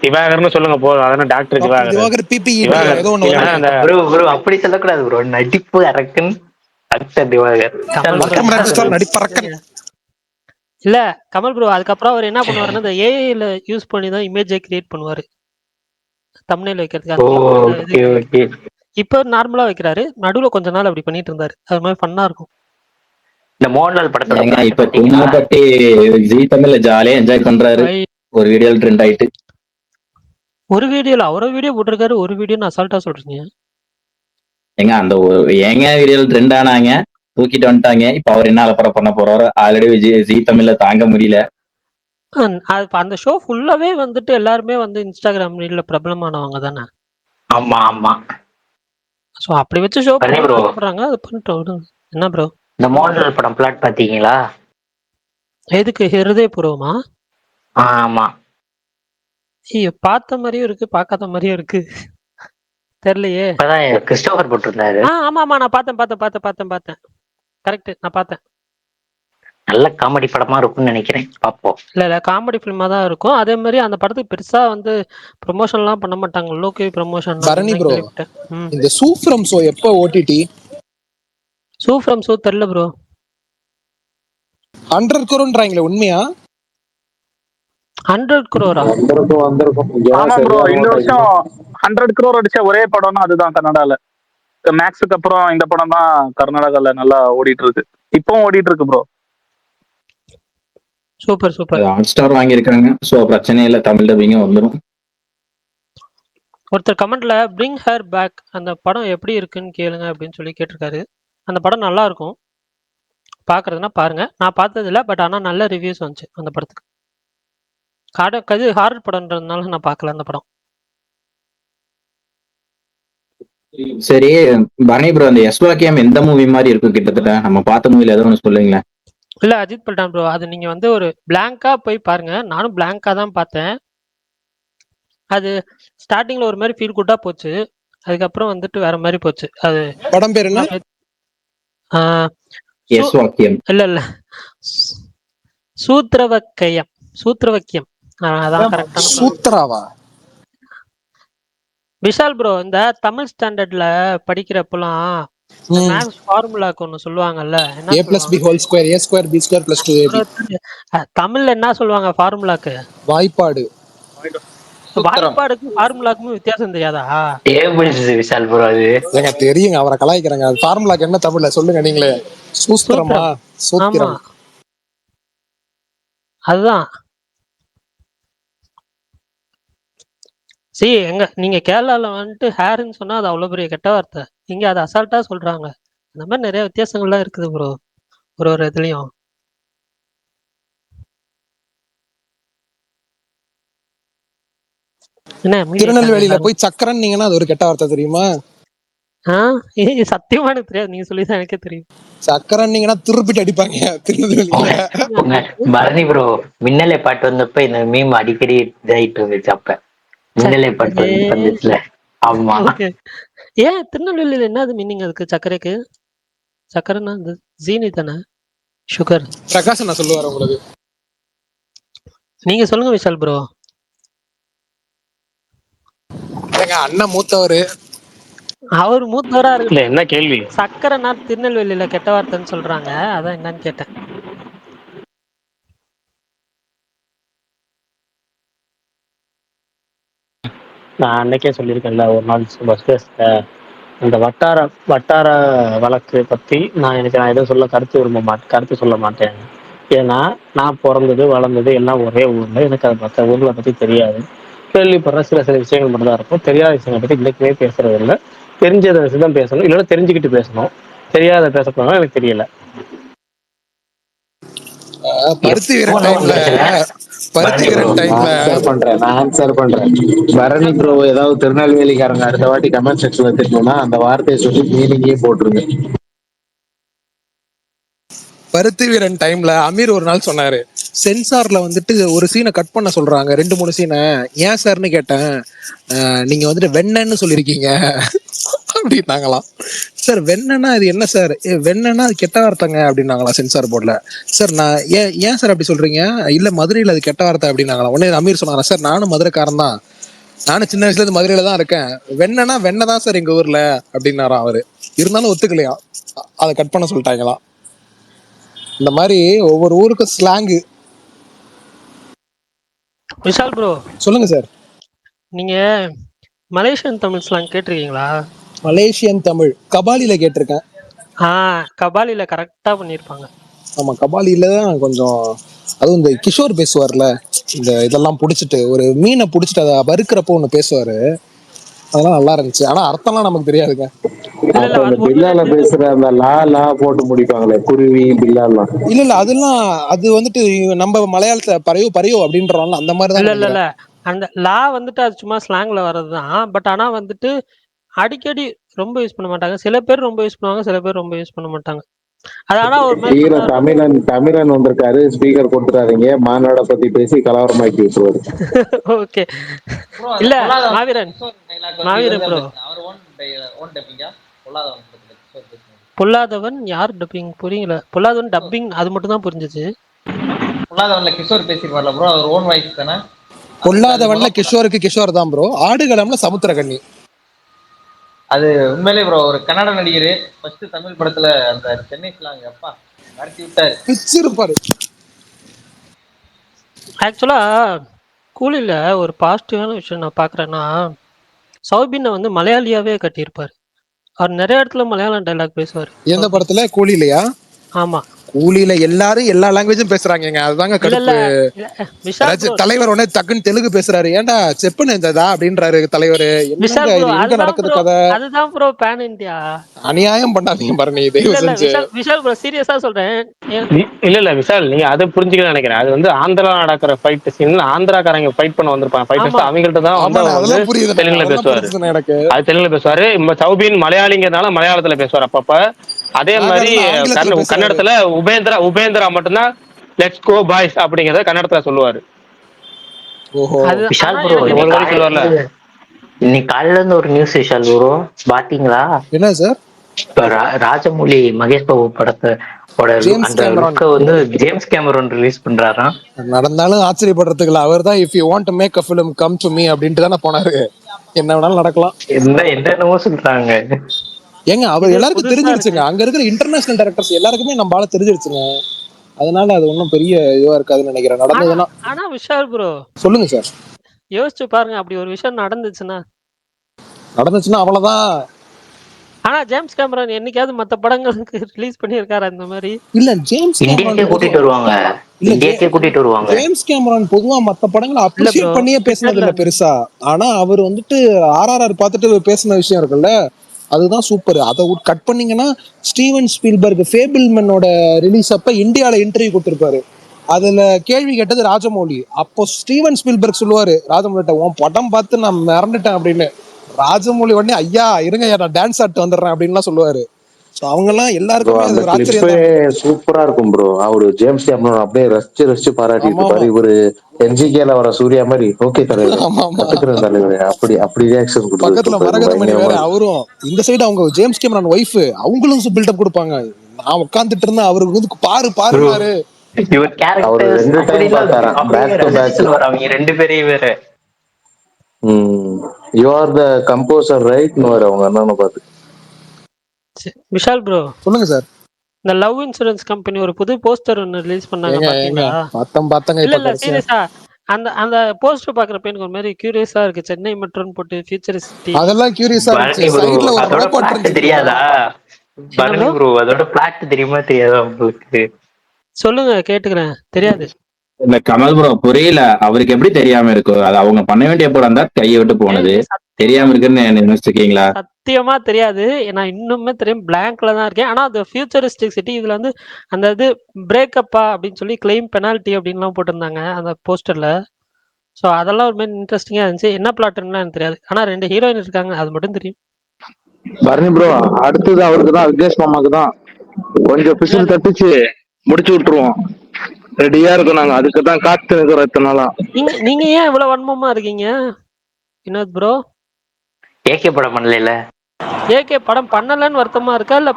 திவாகர்னு சொல்லுங்க போதும். அதான டாக்டர் திவாகர் பிபி ஏதோ ஒன்னு. ப்ரோ அப்படி சொல்லக்கூடாது ப்ரோ, நடிப்பு அரக்கன் டாக்டர் திவாகர். நடிப்பறக்கன் இல்ல கமல் ப்ரோ. அதுக்கப்புறம் அவர் என்ன பண்ணுவாருன்னா, இந்த ஏஐல யூஸ் பண்ணி தான் இமேஜை கிரியேட் பண்ணுவாரு தம்ப்நெயில் வைக்கிறதுக்கு. இப்ப நார்மலா வைக்கிறாரு, நடுவுல கொஞ்ச நாள் அப்படி பண்ணிட்டு இருந்தாரு. அது மாதிரி ஃபன்னா இருக்கும். இந்த மோகன்லால் படத்தோட இப்ப கும்மப்பட்டி ஜீ தமிழ்ல ஜாலியா என்ஜாய் பண்றாரு. ஒரு வீடியோ ட்ரெண்ட் ஆயிட்டு, ஒரு வீடியோல அவரோ வீடியோ போட்டிருக்காரு, ஒரு வீடியோ அசால்ட்டா சொல்றீங்க. அந்த வீடியோ ட்ரெண்ட் ஆனாங்க, தூக்கிட்டு வந்துட்டாங்க. இப்ப அவர் என்ன அலப்பறம் பண்ண போறாரு? ஆல்ரெடி ஜீ தமிழ்ல தாங்க முடியல. அந்த ஷோ ஃபுல்லாவே வந்துட்டு எல்லாருமே வந்து இன்ஸ்டாகிராம் ரீல்ல பிரபலமானவங்க தானே. ஆமா. சோ அப்படி வச்சு ஷோ பண்றாங்க, அது பண்ணிட்டு விடுங்க. என்ன ப்ரோ, இந்த மோகன்லால் படம் பிளாட் பாத்தீங்களா? எதுக்கு, ஹிருதயபூர்வமா? ஆமா. பார்த்த மாதிரியும் இருக்கு, பார்க்காத மாதிரியும் இருக்கு, தெரியலையே. கிறிஸ்டோபர் போட்டிருந்தாரு. ஆமா நான் பார்த்தேன். கரெக்ட், நான் பார்த்தேன். நல்ல காமெடி படமா இருக்கும்னு நினைக்கிறேன், பாப்போம். இல்ல காமெடி ஃபிலிமா தான் இருக்கும். அதே மாதிரி அந்த படத்துக்கு பெருசா வந்து ப்ரொமோஷன் எல்லாம் பண்ண மாட்டாங்க, லோக்கே ப்ரொமோஷன். பரணி ப்ரோ, இந்த சூஃப்ரம் ஷோ எப்போ ஓடிடி? சூஃப்ரம் ஷோ தெரியல ப்ரோ. 100 crore உண்மையா? 100 crore? ஆமா ப்ரோ, இந்த வருஷம் 100 crore அடிச்ச ஒரே படம்னா அதுதான் கன்னடால. மேக்ஸுக்கு அப்புறம் இந்த படம் தான் கர்நாடகால நல்லா ஓடிட்டு இருக்கு. இப்பவும் ஓடிட்டு இருக்கு ப்ரோ. Super super. அது ஹாட் ஸ்டார் வாங்கியிருக்காங்க. ஸோ பிரச்சனை இல்லை, தமிழ் டப்பிங்கும் வந்துடும். ஒருத்தர் கமெண்ட்ல பிரிங் ஹர் பேக் அந்த படம் எப்படி இருக்குன்னு கேளுங்க அப்படின்னு சொல்லி கேட்டிருக்காரு. அந்த படம் நல்லா இருக்கும், பார்க்கறதுனா பாருங்க. நான் பார்த்தது இல்லை, பட் ஆனால் நல்ல ரிவ்யூஸ் வந்துச்சு அந்த படத்துக்கு. ஹாரர் படம்ன்றதுனால நான் பார்க்கல அந்த படம். சரி பரணி ப்ரோ, அந்த எஸ்வாக்கியம் எந்த மூவி மாதிரி இருக்கும் கிட்டத்தட்ட? நம்ம பார்த்த மூவில ஏதோ ஒன்று சொல்லுங்களேன். இல்லை அஜித் பல்டான் ப்ரோ, அது நீங்கள் வந்து ஒரு பிளாங்கா போய் பாருங்க. நானும் பிளாங்கா தான் பார்த்தேன். அது ஸ்டார்டிங்ல ஒரு மாதிரி ஃபீல் குட்டா போச்சு, அதுக்கப்புறம் வந்துட்டு வேற மாதிரி போச்சு. அது படம் பேர் என்ன? எஸ்வாக்கியம் இல்ல இல்ல, சூத்திரவக்கியம். சூத்திரவக்கியம் அதான் கரெக்டான. சூத்ராவா? விஷால் ப்ரோ, இந்த தமிழ் ஸ்டாண்டர்ட்ல படிக்கிறப்பெல்லாம் மேக்ஸ் ஃபார்முலாக்கு ஒண்ணு சொல்லுவாங்கல்ல, என்ன a plus b whole square a square b square plus 2ab. தமிழ்ல என்ன சொல்லுவாங்க ஃபார்முலாக்கு? வாய்ப்பாடு. வாய்ப்பாடுக்கு ஃபார்முலாக்கும் வித்தியாசம் தெரியாதா? விஷால் ப்ரோ அது ஏங்க தெரியுங்க, அவரை கலாய்க்கிறாங்க. அது ஃபார்முலாக்கு என்ன தமிழ்ல சொல்லுங்க நீங்களே. சூத்திரமா? சூத்திரம். அதுதான். எங்க நீங்க கேரளால வந்துட்டு ஹேர்ன்னு சொன்னா அது அவ்வளவு பெரிய கெட்ட வார்த்தை, இங்க அதை அசால்ட்டா சொல்றாங்க. இந்த மாதிரி நிறைய வித்தியாசங்கள்லாம் இருக்குது ப்ரோ ஒரு ஒரு இதுலயும். என்ன திருநெல்வேலியில போய் சக்கரன் நீங்கன்னா அது ஒரு கெட்ட வார்த்தை தெரியுமா? சத்தியமா எனக்கு தெரியாது, நீங்க சொல்லிதான் எனக்கே தெரியும். சக்கரன் நீங்கன்னா திருப்பிட்டு அடிப்பாங்க திருநெல்வேலியில. பரணி ப்ரோ, மின்னலை பாட்டு வந்தப்ப இந்த மீம் அடிக்கடி இதாயிட்டு இருந்துச்சு. அப்ப மின்னலை பாட்டு வந்துச்சுல. ஆமா. ஏன் திருநெல்வேலியில என்னது மீனிங் அதுக்கு? சர்க்கரைக்கு சக்கரைன்னா இந்த ஜீனி தானே, சுகர். பிரகாஷ் நான் சொல்லுவார் உங்களுக்கு. நீங்க சொல்லுங்க விஷால் ப்ரோ. அண்ணன் மூத்தவரு, அவர் மூத்தவரா இல்ல என்ன கேள்வி? சக்கரைனா திருநெல்வேலியில கெட்ட வார்த்தைன்னு சொல்றாங்க, அதான் என்னன்னு கேட்டேன். நான் அன்னைக்கே சொல்லியிருக்கேன்ல ஒரு நாள் பஸ் பேச, இந்த வட்டார வழக்கு பத்தி நான் எதுவும் கருத்து சொல்ல மாட்டேன். ஏன்னா நான் பிறந்தது வளர்ந்தது எல்லாம் ஒரே ஊர்ல, எனக்கு அதை மற்ற ஊர்களை பத்தி தெரியாது. கேள்விப்படுற சில விஷயங்கள் மட்டும் தான் இருக்கும். தெரியாத விஷயங்களை பத்தி இன்னைக்குமே பேசுறது இல்லை. தெரிஞ்சதை விஷயம் பேசணும், இல்லைன்னா தெரிஞ்சுக்கிட்டு பேசணும். தெரியாத பேசப்போனா எனக்கு தெரியல. பருத்தி வீரன் டைம்ல நான் ஆன்சர் பண்றேன். பரணி ப்ரோ ஏதாவது திருநெல்வேலிக்காரங்க அடுத்த வாட்டி கமெண்ட் செக்ஷன்ல திட்டணும்னா அந்த வார்த்தையை சொல்லி மீனிங்கே போட்டுருங்க. பருத்தி வீரன் டைம்ல அமீர் ஒரு நாள் சொன்னாரு, சென்சார்ல வந்துட்டு ஒரு சீனை கட் பண்ண சொல்றாங்க, 2-3 சீனை. ஏன் சார்னு கேட்டேன். நீங்க வந்துட்டு வெண்ணன்னு சொல்லியிருக்கீங்க அப்படின்னாங்களாம். சார் வெண்ணனா இது என்ன சார்? வெண்ணனா அது கெட்ட வார்த்தைங்க அப்படின்னாங்களா சென்சார் போர்ட்ல. சார் நான் ஏன் சார் அப்படி சொல்றீங்க? இல்ல மதுரையில் அது கெட்ட வார்த்தை அப்படின்னாங்களா. உடனே அமீர் சொன்னாங்க, சார் நானும் மதுரைக்காரன் தான், நானும் சின்ன வயசுல இருந்து மதுரையில தான் இருக்கேன், வெண்ணனா வெண்ணதான் சார் எங்க ஊர்ல அப்படின்னாராம் அவரு. இருந்தாலும் ஒத்துக்கலையா, அதை கட் பண்ண சொல்லிட்டாங்களாம். இந்த மாதிரி ஒவ்வொரு ஊருக்கும் ஸ்லாங்கு. விஷால் ப்ரோ சொல்லுங்க சார். நீங்க மலேசியன் தமிழ் ஸ்லாங் கேட்டிருக்கீங்களா? மலேசியன் தமிழ் கபாலில கேட்டிருக்கேன். கபாலில கரெக்டா பண்ணிருப்பாங்க. ஆமா, கபாலில தான் கொஞ்சம். அதுவும் இந்த கிஷோர் பேசுவார்ல, இந்த இதெல்லாம் புடிச்சிட்டு ஒரு மீனை புடிச்சிட்டு அதை வறுக்கிறப்போ ஒண்ணு பேசுவாரு, அதெல்லாம் நல்லா இருந்துச்சு. ஆனா அர்த்தம்லாம் நமக்கு தெரியாதுங்க. பில்லால பேசுற அந்த லா போட்டு முடிப்பாங்களே, குருவி பில்லாலாம். இல்ல அதெல்லாம் அது வந்துட்டு நம்ம மலையாளத்துல பரையோ அப்படின்றோம்ல, அந்த மாதிரி தான். இல்ல அந்த லா வந்துட்டு அது சும்மா ஸ்லாங்ல வர்றதுதான். பட் ஆனா வந்துட்டு அடிக்கடி ரொம்ப யூஸ் பண்ண மாட்டாங்க. சில பேர் ரொம்ப யூஸ் பண்ணுவாங்க, சில பேர் ரொம்ப யூஸ் பண்ண மாட்டாங்க. அது ஆனா ஒரு மாதிரி தமிழன் வந்திருக்காரு, ஸ்பீக்கர் கொடுத்துறாதீங்க, மாநாட பத்தி பேசி கலவரமாக்கி விட்டுருவாரு. ஓகே. இல்ல மாவீரன் ப்ரோ, பொல்லாதவன் யார் டப்பிங் புரியல. பொல்லாதவன் டப்பிங் அது மட்டும் தான் புரிஞ்சிச்சு. பொல்லாதவன்ல கிஷோர் பேசிருப்பார்ல ப்ரோ, அவர் ஓன் வாய்ஸ் தானே. பொல்லாதவன்ல கிஷோருக்கு கிஷோர் தான் ப்ரோ. ஆடுகளம்ல சமுத்திரகன்னி. அது உண்மையிலே ப்ரோ ஒரு கன்னட நடிகர், ஃபர்ஸ்ட் தமிழ் படத்துல அந்த சென்னை ஸ்லாங் அப்பா நடத்தி விட்டாரு, பிச்சிருப்பாரு. ஆக்சுவலா கூலில ஒரு பாசிட்டிவான விஷயம் நான் பாக்குறேன்னா, சௌபினை வந்து மலையாளியாவே கட்டியிருப்பாரு. அவர் நிறைய இடத்துல மலையாளம் டைலாக் பேசுவார். எந்த படத்துல? கூலிலையா? ஆமா. கூலியில எல்லாரும் எல்லா லாங்குவேஜும் பேசுறாங்கங்க. அதுதாங்க இல்ல இல்ல கடுப்பு. இல்ல விஷால் ஏதாச்சும் ப்ரோ தலைவர் உடனே டக்குன்னு தெலுங்கு பேசுறாரு. ஏன்டா செப்புன்னு இருந்ததா அப்படின்றாரு தலைவர். என்னங்க விஷால் ப்ரோ இது எங்க அதுதான் நடக்குது ப்ரோ கதை? அதுதான் ப்ரோ பேன் இந்தியா. அநியாயம் பண்ணாதீங்க பாருங்க இல்ல தயவு இல்ல செஞ்சு. விஷால் ப்ரோ சீரியஸா சொல்றேன். இல்ல விஷால், நீங்க அதை புரிஞ்சுக்கணும்னு நினைக்கிறேன். அது வந்து ஆந்திரா நடக்கிற ஃபைட் சீன், ஆந்திராக்காரங்க ஃபைட் பண்ண வந்திருப்பாங்க ஃபைட்டர்ஸ், ஆமா அவங்கள்ட்ட தான் வந்து ஆமாண்ணே அவர் வந்து அதெல்லாம் புரியுதுண்ணே, தெலுங்குல அதெல்லாம் பேசுவாரு. புரிஞ்சுதுண்ணே எனக்கு. அது தெலுங்குல பேசுவாரு. சௌபின் மலையாளிங்கிறதுனால மலையாளத்துல பேசுவார் அப்பப்ப. அதே மாதிரி நாகார்ஜுன ஆங்கிலத்துல பேசுறாரு. கன்னடத்துல உபேந்திரா மட்டும்தான் லெட்ஸ் கோ பாய்ஸ் அப்படிங்கறத கன்னடத்துல சொல்லுவாரு. ஓஹோ. அது ஆனா விஷால் ப்ரோ, எனக்கு ஒரு வரி சொல்லுவார்ல. இன்னைக்கு காலையில இருந்து ஒரு நியூஸ் விஷால் ப்ரோ பாத்தீங்களா? என்ன சார்? இப்ப ராஜமௌழி மகேஷ் பாபு படத்தோட ஜேம்ஸ் அந்த கேமரான் லுக்க வந்து ஜேம்ஸ் கேமரூன் ரிலீஸ் பண்றாராம். நடந்தாலும் ஆச்சரியப்படுறதுக்கு இல்ல. அவர் தான் if you want to make a film come to me அப்படின்ட்டு தானே போனாரு. என்ன வேணாலும் நடக்கலாம். என்னென்னவோ சொல்றாங்க. ஏங்க அவர் இது எல்லாருக்கும் புதுசா இருக்கு. தெரிஞ்சிருச்சுங்க. அங்க இருக்கிற இன்டர்நேஷனல் டைரக்டர்ஸ் எல்லாருக்குமே நம்ம ஆள தெரிஞ்சிருச்சுங்க. அதனால அது ஒன்றும் பெரிய இதுவா இருக்காதுன்னு நினைக்கிறேன். ஆனா நடந்ததுன்னா. ஆனா விஷால் ப்ரோ சொல்லுங்க சார். யோசிச்சு பாருங்க, அப்படி ஒரு விஷயம் நடந்துச்சுன்னா. நடந்துச்சுன்னா அவ்வளவுதான். ஆனா ஜேம்ஸ் கேமரன் என்னைக்காவது மத்த படங்களுக்கு ரிலீஸ் பண்ணியிருக்காரு அந்த மாதிரி? இல்ல ஜேம்ஸ் கேமரான் இந்தியாக்கே கூட்டிட்டு வருவாங்க. இல்ல இந்தியாக்கே கூட்டிட்டு வருவாங்க. ஜேம்ஸ் கேமரான் பொதுவா மத்த படங்களை இல்ல ப்ரோ அப்ரிசியேட் பண்ணியே பேசினது இல்ல பெருசா. ஆனா அவர் வந்துட்டு RRR பார்த்துட்டு பேசின விஷயம் இருக்குல்ல, அதுதான் சூப்பர். அதை கட் பண்ணீங்கன்னா ஸ்டீவன் ஸ்பீல்பர்க் ஃபேபிள்மேனோட ரிலீஸ் அப்ப இந்தியால இன்டர்வியூ கொடுத்திருப்பாரு. அதுல கேள்வி கேட்டது ராஜமௌழி. அப்போ ஸ்டீவன் ஸ்பீல்பர்க் சொல்லுவாரு ராஜமௌழிட்ட, உன் படம் பார்த்து நான் மிரண்டுட்டேன் அப்படின்னு. ராஜமௌழி உடனே ஐயா இருங்க நான் டான்ஸ் ஆட்டு வந்துடுறேன் அப்படின்லாம் சொல்லுவாரு. அவங்க எல்லாம் எல்லாருக்குமே அது அந்த ஒரு ஆச்சரியம் கிளிப்பே தான். சூப்பரா இருக்கும் ப்ரோ. அவரு ஜேம்ஸ் கேமரன் அப்படியே ரசிச்சு பாராட்டிட்டு ஆமா இருப்பாரு. ஆமா இவரு NGK-ல வர சூர்யா மாதிரி ஓகே தலைவர், ஆமா ஆமா. கத்துக்கிறேன் தலைவர், அப்படி ரியாக்ஷன் கொடுத்துட்டு பக்கத்துல இருப்பாரு. மரகதமணி பயங்கரமா வேற, இருக்கும். அவரும் இந்த சைடு அவங்க ஜேம்ஸ் கேமரான் ஒய்ஃப், அவங்களும் பில்டப் கொடுப்பாங்க. நான் உட்காந்துட்டு இருந்தேன், அவருக்கு வந்து பாருனாரு. இவர் அவரு கேரக்டர்ஸ் 2 அப்படி டைம் இல்ல, பார்த்தாராம், அப்படியே பேக் டு ரசிச்சு பேக். சொல்லுவாரு அவங்க 2 பேரையும் வேற. யூ ஆர் த கம்போசர் ரைட்னு வர அவங்க அண்ணனை பார்த்து. விஷால் ப்ரோ சொல்லுங்க சார். இந்த லவ் இன்சூரன்ஸ் கம்பெனி ஒரு புது போஸ்டர் ஒன்னு ரிலீஸ் பண்ணாங்க, ஏங்க பாத்தீங்களா? பார்த்தங்க இல்ல இப்ப இல்ல கடைசியா. சீரியஸா அந்த அந்த போஸ்டர் பாக்குறப்ப எனக்கு ஒரு மாதிரி கியூரியஸா இருக்கு. சென்னை மெட்ரோன்னு போட்டு ஃபியூச்சரிஸ்டி. அதெல்லாம் கியூரியஸா இருந்துச்சு. பரணி ப்ரோ, சைடுல ஒரு அதோட ரோபோட் பிளாட் இருந்துச்சு தெரியுமா? தெரியாதா? என்ன பரணி ப்ரோ? ப்ரோ, அதோட பிளாட் தெரியுமா தெரியாதா உங்களுக்கு? சொல்லுங்க கேட்டுக்கிறேன். தெரியாது. இல்ல கமல் ப்ரோ புரியல, அவருக்கு எப்படி தெரியாம இருக்கும்? அது அவங்க பண்ண வேண்டிய படம் தான் கையை விட்டு போனது. சத்தியமா தெரியாம இருக்குன்னு நினைச்சிருக்கீங்களா? சத்தியமா தெரியாது. நான் இன்னுமே தெரியும், பிளாங்க்ல தான் இருக்கேன். ஆனா அது ஃபியூச்சரிஸ்டிக் சிட்டி. இதுல வந்து அந்த இது பிரேக்கப்பா அப்படின்னு சொல்லி கிளைம் பெனால்ட்டி அப்படின்லாம் போட்டிருந்தாங்க அந்த போஸ்டர்ல. ஸோ அதெல்லாம் ஒரு மாதிரி இன்ட்ரெஸ்டிங்கா இருந்துச்சு. என்ன பிளாட்லாம் எனக்கு தெரியாது. ஆனா 2 ஹீரோயின் இருக்காங்க, அது மட்டும் தெரியும். பரணி ப்ரோ, அடுத்தது அவருக்கு தான், விக்னேஷ் மாமாக்கு தான். கொஞ்சம் இல்ல பிசில் இல்ல தப்பிச்சு முடிச்சு விட்டுருவோம். ரெடியா இருக்கோம் நாங்க, அதுக்கு தான் காத்து இருக்கிறோம் இத்தனை நாளா. நீங்க ஏன் இவ்வளவு வன்மமா இருக்கீங்க வினோத் ப்ரோ? ஏகே படம் பண்ணல. ஏகே படம் பண்ணலன்னு வருத்தமா இருக்கா, இல்ல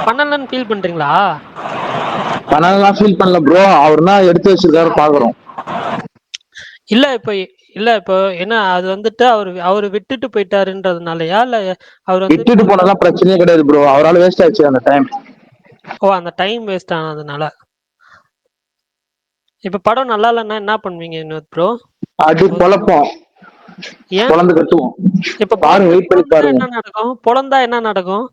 பண்ணலன்னு ஃபீல் பண்றீங்களா? பண்ணலாம் ஃபீல் பண்ணல ப்ரோ, அவர் தான் எடுத்து வச்சிருக்காரு பாக்குறோம். இல்ல இப்போ என்ன அது வந்துட்டு அவரு விட்டுட்டு போயிட்டாருன்றதுனாலயா, இல்ல அவர் வந்து விட்டுட்டு போனதான் பிரச்சனையே கிடையாது ப்ரோ, அவரால் வேஸ்ட் ஆயிடுச்சு அந்த டைம். அந்த டைம் வேஸ்ட் ஆனதுனால. இப்ப படம் நல்லா இல்லைன்னா என்ன பண்ணுவீங்க வினோத் ப்ரோ? அது பொழப்போம், ஏன் பொழந்து கட்டுவோம். இப்ப பாருங்க, வெயிட் பண்ணி பாருங்க. என்ன நடக்கும்? பொழந்தா என்ன நடக்கும்?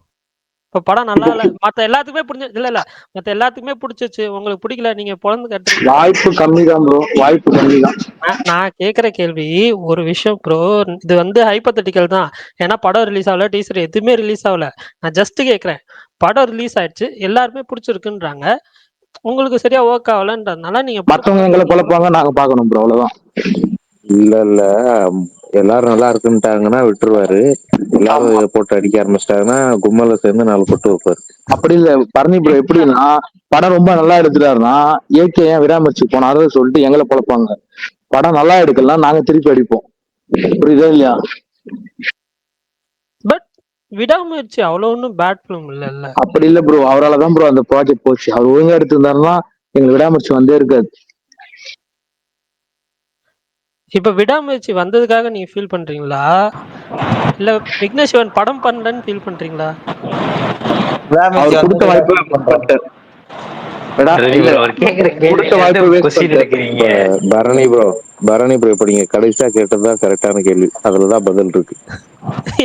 இப்ப படம் நல்லா இல்ல, மத்த எல்லாத்துக்குமே இல்ல மத்த எல்லாத்துக்குமே பிடிச்சிச்சு, உங்களுக்கு பிடிக்கல, நீங்க பொழந்து கட்டுறீங்க. வாய்ப்பு கம்மி தான் ப்ரோ, வாய்ப்பு கம்மி தான். நான் கேக்குற கேள்வி ஒரு விஷயம் ப்ரோ, இது வந்து ஹைப்போதெட்டிக்கல் தான். ஏன்னா படம் ரிலீஸ் ஆகல, டீசர் எதுவுமே ரிலீஸ் ஆகல. நான் ஜஸ்ட் கேக்குறேன், படம் ரிலீஸ் ஆயிடுச்சு, எல்லாருமே பிடிச்சிருக்குன்றாங்க, உங்களுக்கு சரியா ஒர்க் ஆகலன்றதுனால நீங்க மத்தவங்க எங்களை பொழப்பாங்க, நாங்க பாக்கணும் ப்ரோ, அவ்வளவுதான். இல்ல எல்லாரும் நல்லா இருக்குன்ட்டாங்கன்னா விட்டுருவாரு. எல்லாரும் போட்டு அடிக்க ஆரம்பிச்சிட்டாங்கன்னா கும்மல சேர்ந்து 4 கொட்டு வைப்பாரு. அப்படி இல்ல பரணி ப்ரோ, எப்படின்னா படம் ரொம்ப நல்லா எடுத்துட்டாருன்னா ஏகே ஏன் விடாமச்சு போனாரு சொல்லிட்டு எங்களை பொழப்பாங்க. படம் நல்லா எடுக்கலாம், நாங்க திருப்பி அடிப்போம். புரியுதா இல்லையா? பட் விடாமுயற்சி அவ்வளவு ஒன்றும் பேட் ஃபிலிம் இல்ல. அப்படி இல்ல ப்ரோ, அவரால் தான் ப்ரோ அந்த ப்ராஜெக்ட் போச்சு. அவர் ஒழுங்கா எடுத்திருந்தாருன்னா எங்களுக்கு விடாமச்சு வந்தே இருக்காது. இப்ப விடாமுயற்சி வந்ததுக்காக நீங்க ஃபீல் பண்றீங்களா, இல்ல விக்னேஷ் சிவன் படம் பண்ணலன்னு ஃபீல் பண்றீங்களா? அவர் கொடுத்த வாய்ப்பு பட்டு ரவி இல்ல bro, அவர் கேக்குற கொடுத்த கேள்வியில இருந்து வாய்ப்பை வேஸ்ட் கொஸ்டின் பண்ணிட்டேன். எடுக்கிறீங்க. இப்ப பரணி ப்ரோ இப்ப நீங்க கடைசியா கேட்டதுதான் கரெக்டான கேள்வி, அதுலதான் பதில் இருக்கு.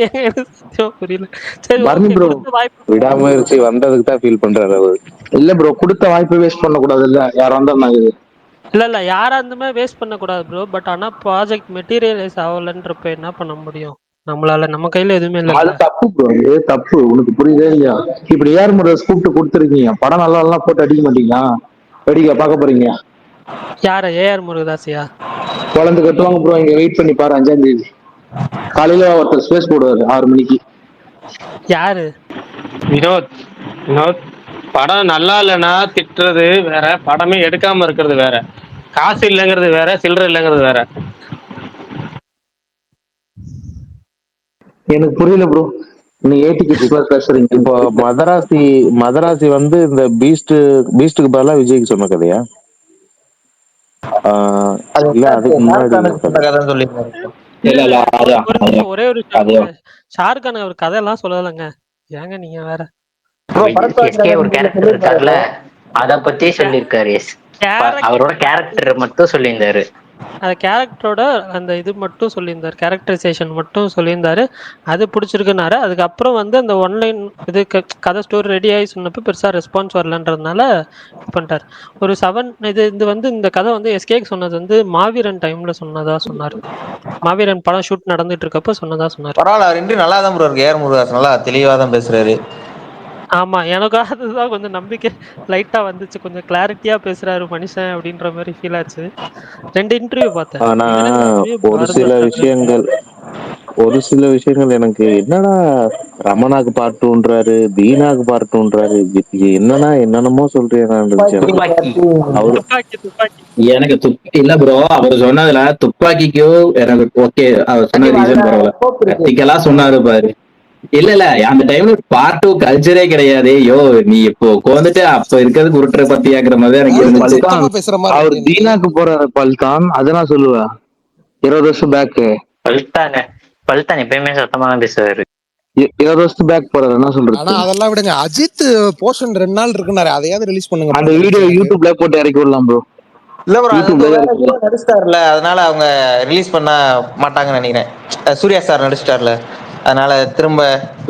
எனக்கு சத்தியமா புரியல. சரி, பரணி ஓகே, ப்ரோ, கொடுத்த வாய்ப்பு. விடாமுயற்சி வந்ததுக்கு தான் ஃபீல் பண்றாரு அவரு. இல்ல ப்ரோ, கொடுத்த வாய்ப்பை வேஸ்ட் பண்ண கூடாது இல்ல, யாரா இருந்தா இது. இல்ல யாரா இருந்துமே வேஸ்ட் பண்ணக்கூடாது ப்ரோ. பட் ஆனா ப்ராஜெக்ட் மெட்டீரியலைஸ் ஆகலன்றப்ப என்ன பண்ண முடியும் நம்மளால? நம்ம கையில எதுவுமே அது இல்லைல்ல. தப்பு ப்ரோ, அது தப்பு. உனக்கு புரியுதே இல்லையா? இப்படி ஏர் முருகன் கூப்பிட்டு கொடுத்துருக்கீங்க, படம் நல்லா எல்லாம் போட்டு அடிக்க மாட்டீங்களா? வேடிக்கை பார்க்க போறீங்க. யார? ஏஆர் முருகதாசியா? குழந்தை கட்டுவாங்க ப்ரோ, இங்க வெயிட் பண்ணி பாரு 5ஆம் தேதி காலையில ஒருத்தர் ஸ்பேஸ் போடுவாரு 6 மணிக்கு. யாரு? வினோத் வினோத் படம் நல்லா இல்லைன்னா திட்டுறது வேற, படமே எடுக்காம இருக்கிறது வேற. காசு இல்லைங்கிறது வேற, சில்லறை இல்லைங்கிறது வேற. எனக்கு புரியல ப்ரோ, நீ ஏடிக்கு பேசுறீங்க. இப்போ மதராசி வந்து இந்த பீஸ்டுக்கு பதிலா விஜய்க்கு சொன்ன கதையா? அது இல்ல அதுக்கு முன்னாடி ஷாருக்கானுக்கு சொன்ன கதைன்னு சொல்லியிருந்தாரு. இல்ல இல்ல ஒரு அதான் ஒரு நிமிஷம், ஒரே ஒரு அது விஷயம். ஷாருக்கான் அவர் கதையெல்லாம் சொல்லலைங்க. ஏங்க நீங்க வேற. ப்ரோ பரத்வாஜ் எஸ்கே ஒரு கேரக்டர் இருக்கார்ல, அத பத்தி சொல்லியிருக்காரு. அவரோட கேரக்டர் மட்டும் சொல்லியிருந்தாரு. அந்த கேரக்டரோட அந்த இது மட்டும் சொல்லியிருந்தாரு, கேரக்டரைசேஷன் மட்டும் சொல்லியிருந்தாரு. அது பிடிச்சிருக்குனாரு. அதுக்கப்புறம் வந்து அந்த ஒன்லைன் இது கதை ஸ்டோரி ரெடி ஆகி சொன்னப்போ பெருசாக ரெஸ்பான்ஸ் வரலன்றதுனால இது பண்ணிட்டார். ஒரு 7 இது வந்து இந்த கதை வந்து எஸ்கேக்கு சொன்னது வந்து மாவீரன் டைம்ல சொன்னதா சொன்னார். மாவீரன் படம் ஷூட் நடந்துட்டு இருக்கப்ப சொன்னதா சொன்னார். பரவாயில்ல, அவர் இன்றைய நல்லா தான் ப்ரோ இருக்கு. ஏஆர் முருகதாஸ் நல்லா தெளிவாக தான் பேசுறாரு. ஆமா, எனக்கு அதுதான் கொஞ்சம் நம்பிக்கை லைட்டா வந்துச்சு. கொஞ்சம் கிளாரிட்டியா பேசுறாரு மனுஷன் அப்படின்ற மாதிரி ஃபீல் ஆச்சு. 2 இன்டர்வியூ பார்த்தேன். ஆனா ஒரு சில பாரத் விஷயங்கள் எனக்கு என்னடா ரமணாக்கு பார்ட் 2ன்றாரு, தீனாக்கு பார்ட் 2ன்றாரு, என்னென்னமோ சொல்றேன் இருந்துச்சு எனக்கு. துப்பாக்கி அவரு துப்பாக்கி எனக்கு இல்ல ப்ரோ, அவர் சொன்னதுல துப்பாக்கிக்கும் எனக்கு ஓகே. அவர் சொன்ன ரீசன் பரவாயில்ல. கத்திக்கலா சொன்னாரு பாரு. இல்ல அந்த டைம்ல பார்ட் 2 கல்ச்சரே கிடையாது. யோ நீ இப்போ உட்காந்துட்டு அப்ப இருக்கிறது உருட்டுற பத்தியாக்குற மாதிரி எனக்கு இருந்துச்சு. சுத்தமா பேசுற மாதிரி அவர் இருக்கு எனக்கு. தீனாக்கு போறாரு பல்தான், அதை நான் சொல்லுவேன். 20 வருஷம் பேக், பல்தான் எப்பயுமே சத்தமா தான் பேசுவாரு. 20 வருஷம் பேக் போறாரு, என்ன சொல்றது? ஆனா அதெல்லாம் விடுங்க, அஜித் போர்ஷன் 2 நாள் இருக்குனாரு, அதையாவது ரிலீஸ் பண்ணுங்க. அந்த வீடியோ யூடியூப்ல போட்டு இறக்கி விடலாம் ப்ரோ. இல்ல ப்ரோ, அது யூடியூப்ல வேற ஹீரோ நடிச்சிட்டாருல, அதனால அவங்க ரிலீஸ் பண்ண மாட்டாங்கன்னு நினைக்கிறேன். சூர்யா சார் நடிச்சிட்டாருல, அதனால திரும்ப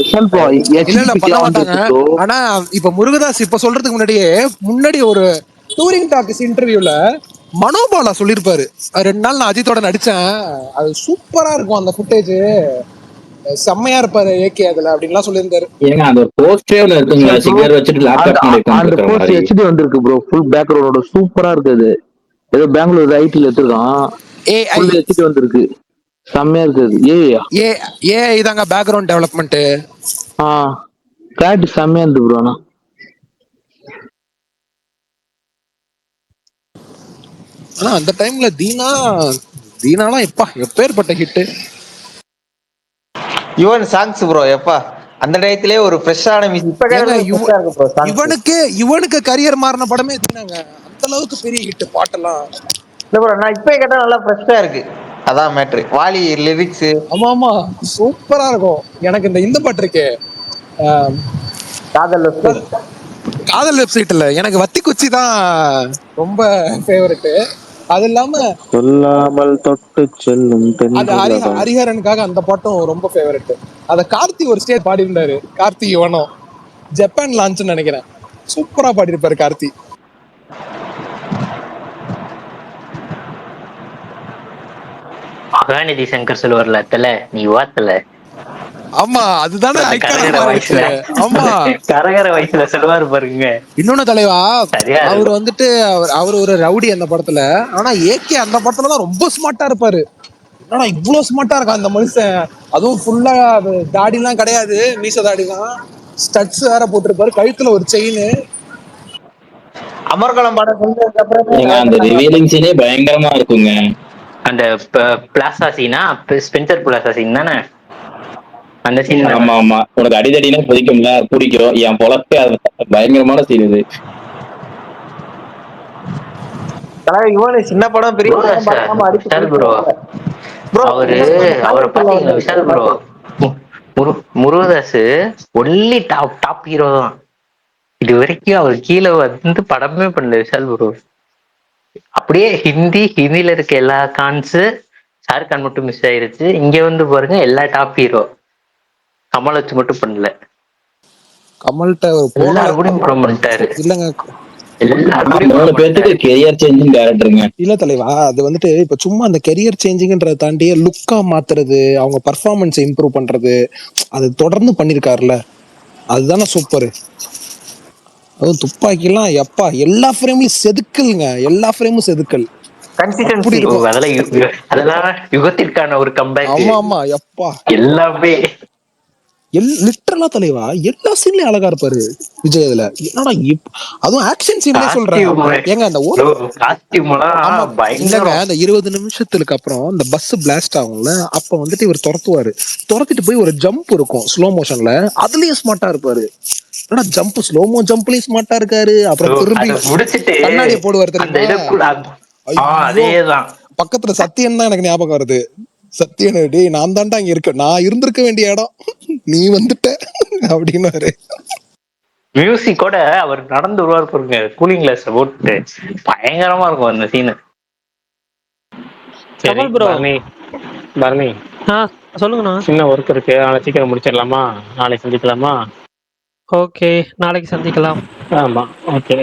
இல்ல பண்ண மாட்டாங்க. ஆனா இப்ப முருகதாஸ் இப்ப சொல்றதுக்கு முன்னாடி ஒரு டூரிங் டாக்கிஸ் இன்டர்வியூல மனோபாலா சொல்லிருப்பாரு, 2 நாள் நான் அஜித்தோட நடிச்சேன், அது சூப்பரா இருக்கும், அந்த ஃபுட்டேஜ் செம்மையா இருப்பாரு ஏகே அதுல அப்படின்லாம் சொல்லியிருந்தாரு. ஏங்க அந்த போஸ்டே ஒன்று இருக்குங்களா, சிகர் வச்சுட்டு லேப்டாப் அந்த போஸ்ட் HD வந்திருக்கு ப்ரோ, ஃபுல் பேக்ரவுண்டோட சூப்பரா இருக்கு. அது ஏதோ பெங்களூர் ஐடில எடுத்துருக்கான், ஃபுல் HD வந்திருக்கு, செம்மையா இருக்குது. இதாங்க பேக்ரவுண்ட் டெவலப்மெண்ட். கிளாரிட்டி செம்மையா இருந்து ப்ரோ. ஆனா அந்த டைம்ல தீனாலாம் எப்பேற்பட்ட ஹிட். யுவன் சாங்ஸ் ப்ரோ, எப்பா அந்த டயத்திலே ஒரு ஃப்ரெஷ்ஷான இவனுக்கு கரியர் மாறின படமே தீனாங்க. அந்த அளவுக்கு பெரிய ஹிட் பாட்டெல்லாம். இல்ல ப்ரோ, நான் இப்ப கேட்டா நல்லா ஃப்ரெஷ்ஷா இருக்கு, அதான் மேட்ரு. வாலி லிரிக்ஸ் ஆமா சூப்பரா இருக்கும். எனக்கு இந்த பாட்டு இருக்கு, காதல் வெப்சைட் இல்ல, எனக்கு வத்தி குச்சி தான் ரொம்ப ஃபேவரட். அது இல்லாம சொல்லாமல் தொட்டு செல்லும் அது ஹரிஹரனுக்காக அந்த பாட்டும் ரொம்ப ஃபேவரட். அத கார்த்தி ஒரு ஸ்டேஜ் பாடி இருந்தாரு, கார்த்தி இவனும் ஜப்பான் லான்ச் நினைக்கிறேன், சூப்பரா பாடி இருப்பாரு கார்த்தி. மகாநிதி சங்கர் சொல்லுவார்ல, தல நீ வாத்தல. ஆமா அதுதானே கரகர வயசுல சொல்லுவாரு பாருங்க. இன்னொன்னு தலைவா, அவர் வந்துட்டு அவர் ஒரு ரவுடி அந்த படத்துல, ஆனா ஏகே அந்த படத்துலதான் ரொம்ப ஸ்மார்ட்டா இருப்பாரு. ஆனா இவ்வளவு ஸ்மார்ட்டா இருக்கா அந்த மனுஷன், அதுவும் ஃபுல்லா தாடி எல்லாம் கிடையாது, மீச தாடி தான், ஸ்டட்ஸ் வேற போட்டிருப்பாரு, கழுத்துல ஒரு செயின். அமர்கலம் படம் அந்த ரிவீலிங் சீனே பயங்கரமா இருக்குங்க. அந்த பிளாசா சீனா, ஸ்பென்சர் பிளாசா சீன் தானே அந்த சீன். ஆமா உனக்கு அடிதடினா பிடிக்கும்ல, பிடிக்கும். என் பொழப்பே பயங்கரமான சீன் இது. சின்ன படம் பெரிய ப்ரோ, அவரை பாத்தீங்களா Vishal bro? Murugadoss only top hero தான். இது வரைக்கும் அவர் கீழே வந்து படமே பண்ணல விஷால் ப்ரோ. அப்படியே ஹிந்தில இருக்க எல்லா கான்ஸ் ஷாருக் கான் மட்டும் மிஸ் ஆயிருச்சு. இங்க வந்து பாருங்க எல்லா டாப் ஹீரோ. கமல் வச்சு மட்டும் பண்ணல. கமல்கிட்ட ஒரு போன எல்லாரும் கூட படம் பண்ணிட்டாரு. இல்லங்க மூணு பேர்த்துக்கு கெரியர் சேஞ்சிங் டேரக்டருங்க. இல்ல தலைவா, அது வந்துட்டு இப்ப சும்மா அந்த கெரியர் சேஞ்சிங்ன்றத தாண்டி லுக்கா மாத்துறது, அவங்க பர்ஃபார்மன்ஸ் இம்ப்ரூவ் பண்றது, அது தொடர்ந்து பண்ணிருக்காருல்ல, அதுதானே சூப்பர். அதுவும் துப்பாக்கிலாம் எப்பா எல்லா ஃப்ரேம்லயும் செதுக்கல்ங்க, எல்லா ஃப்ரேமும் செதுக்கல் அப்படி இருக்கும். அதெல்லாம் யுகத்திற்கான ஒரு கம்பேக். ஆமா ஆமா எப்பா எல்லாமே லிட்டரலா தலைவா எல்லா சீன்லயும் அழகா இருப்பாரு விஜய். இதுல என்னடா அதுவும் ஆக்ஷன் சீன்லயே சொல்றேன் ஏங்க. அந்த இல்லங்க அந்த 20 நிமிஷத்துக்கு அப்புறம் இந்த பஸ் பிளாஸ்ட் ஆகும்ல, அப்ப வந்துட்டு இவர் துரத்திட்டு போய் ஒரு ஜம்ப் இருக்கும் ஸ்லோ மோஷன்ல, அதுலயும் ஸ்மார்ட்டா இருப்பாரு. என்னடா ஜம்ப் ஸ்லோமோ ஜம்ப்லயும் ஸ்மார்ட்டா இருக்காரு. அப்புறம் திரும்பி கண்ணாடியை போடுவார் தெரியுமா? அதேதான். பக்கத்துல சத்தியன் தான் எனக்கு ஞாபகம் வருது. சத்தியன், டேய் நான் தான்டா இங்க இருக்க, நான் இருந்திருக்க வேண்டிய இடம், நீ வந்துட்ட அப்படின்னு. மியூசிக் கூட அவர் நடந்து வருவார் பாருங்க, கூலிங் கிளாஸ் போட்டு பயங்கரமா இருக்கும் அந்த சீனு. சரி பரணி சொல்லுங்கண்ணா. சின்ன ஒர்க் இருக்கு, நாளை சீக்கிரம் முடிச்சிடலாமா? நாளைக்கு சந்திக்கலாமா? ஓகே, நாளைக்கு சந்திக்கலாம். ஆமா ஓகே.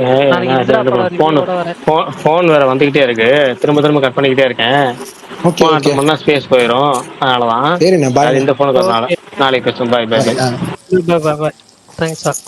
வரேன். ஃபோன் வேற வந்துகிட்டே இருக்கு, திரும்ப கட் பண்ணிக்கிட்டே இருக்கேன். ஃபோன் அட்டன் பண்ணா ஸ்பேஸ் போயிடும், அதனாலதான். அது இந்த ஃபோனுக்கு வரனால. நாளைக்கு பேசுவோம். Bye bye bye. Bye bye. Thanks sir.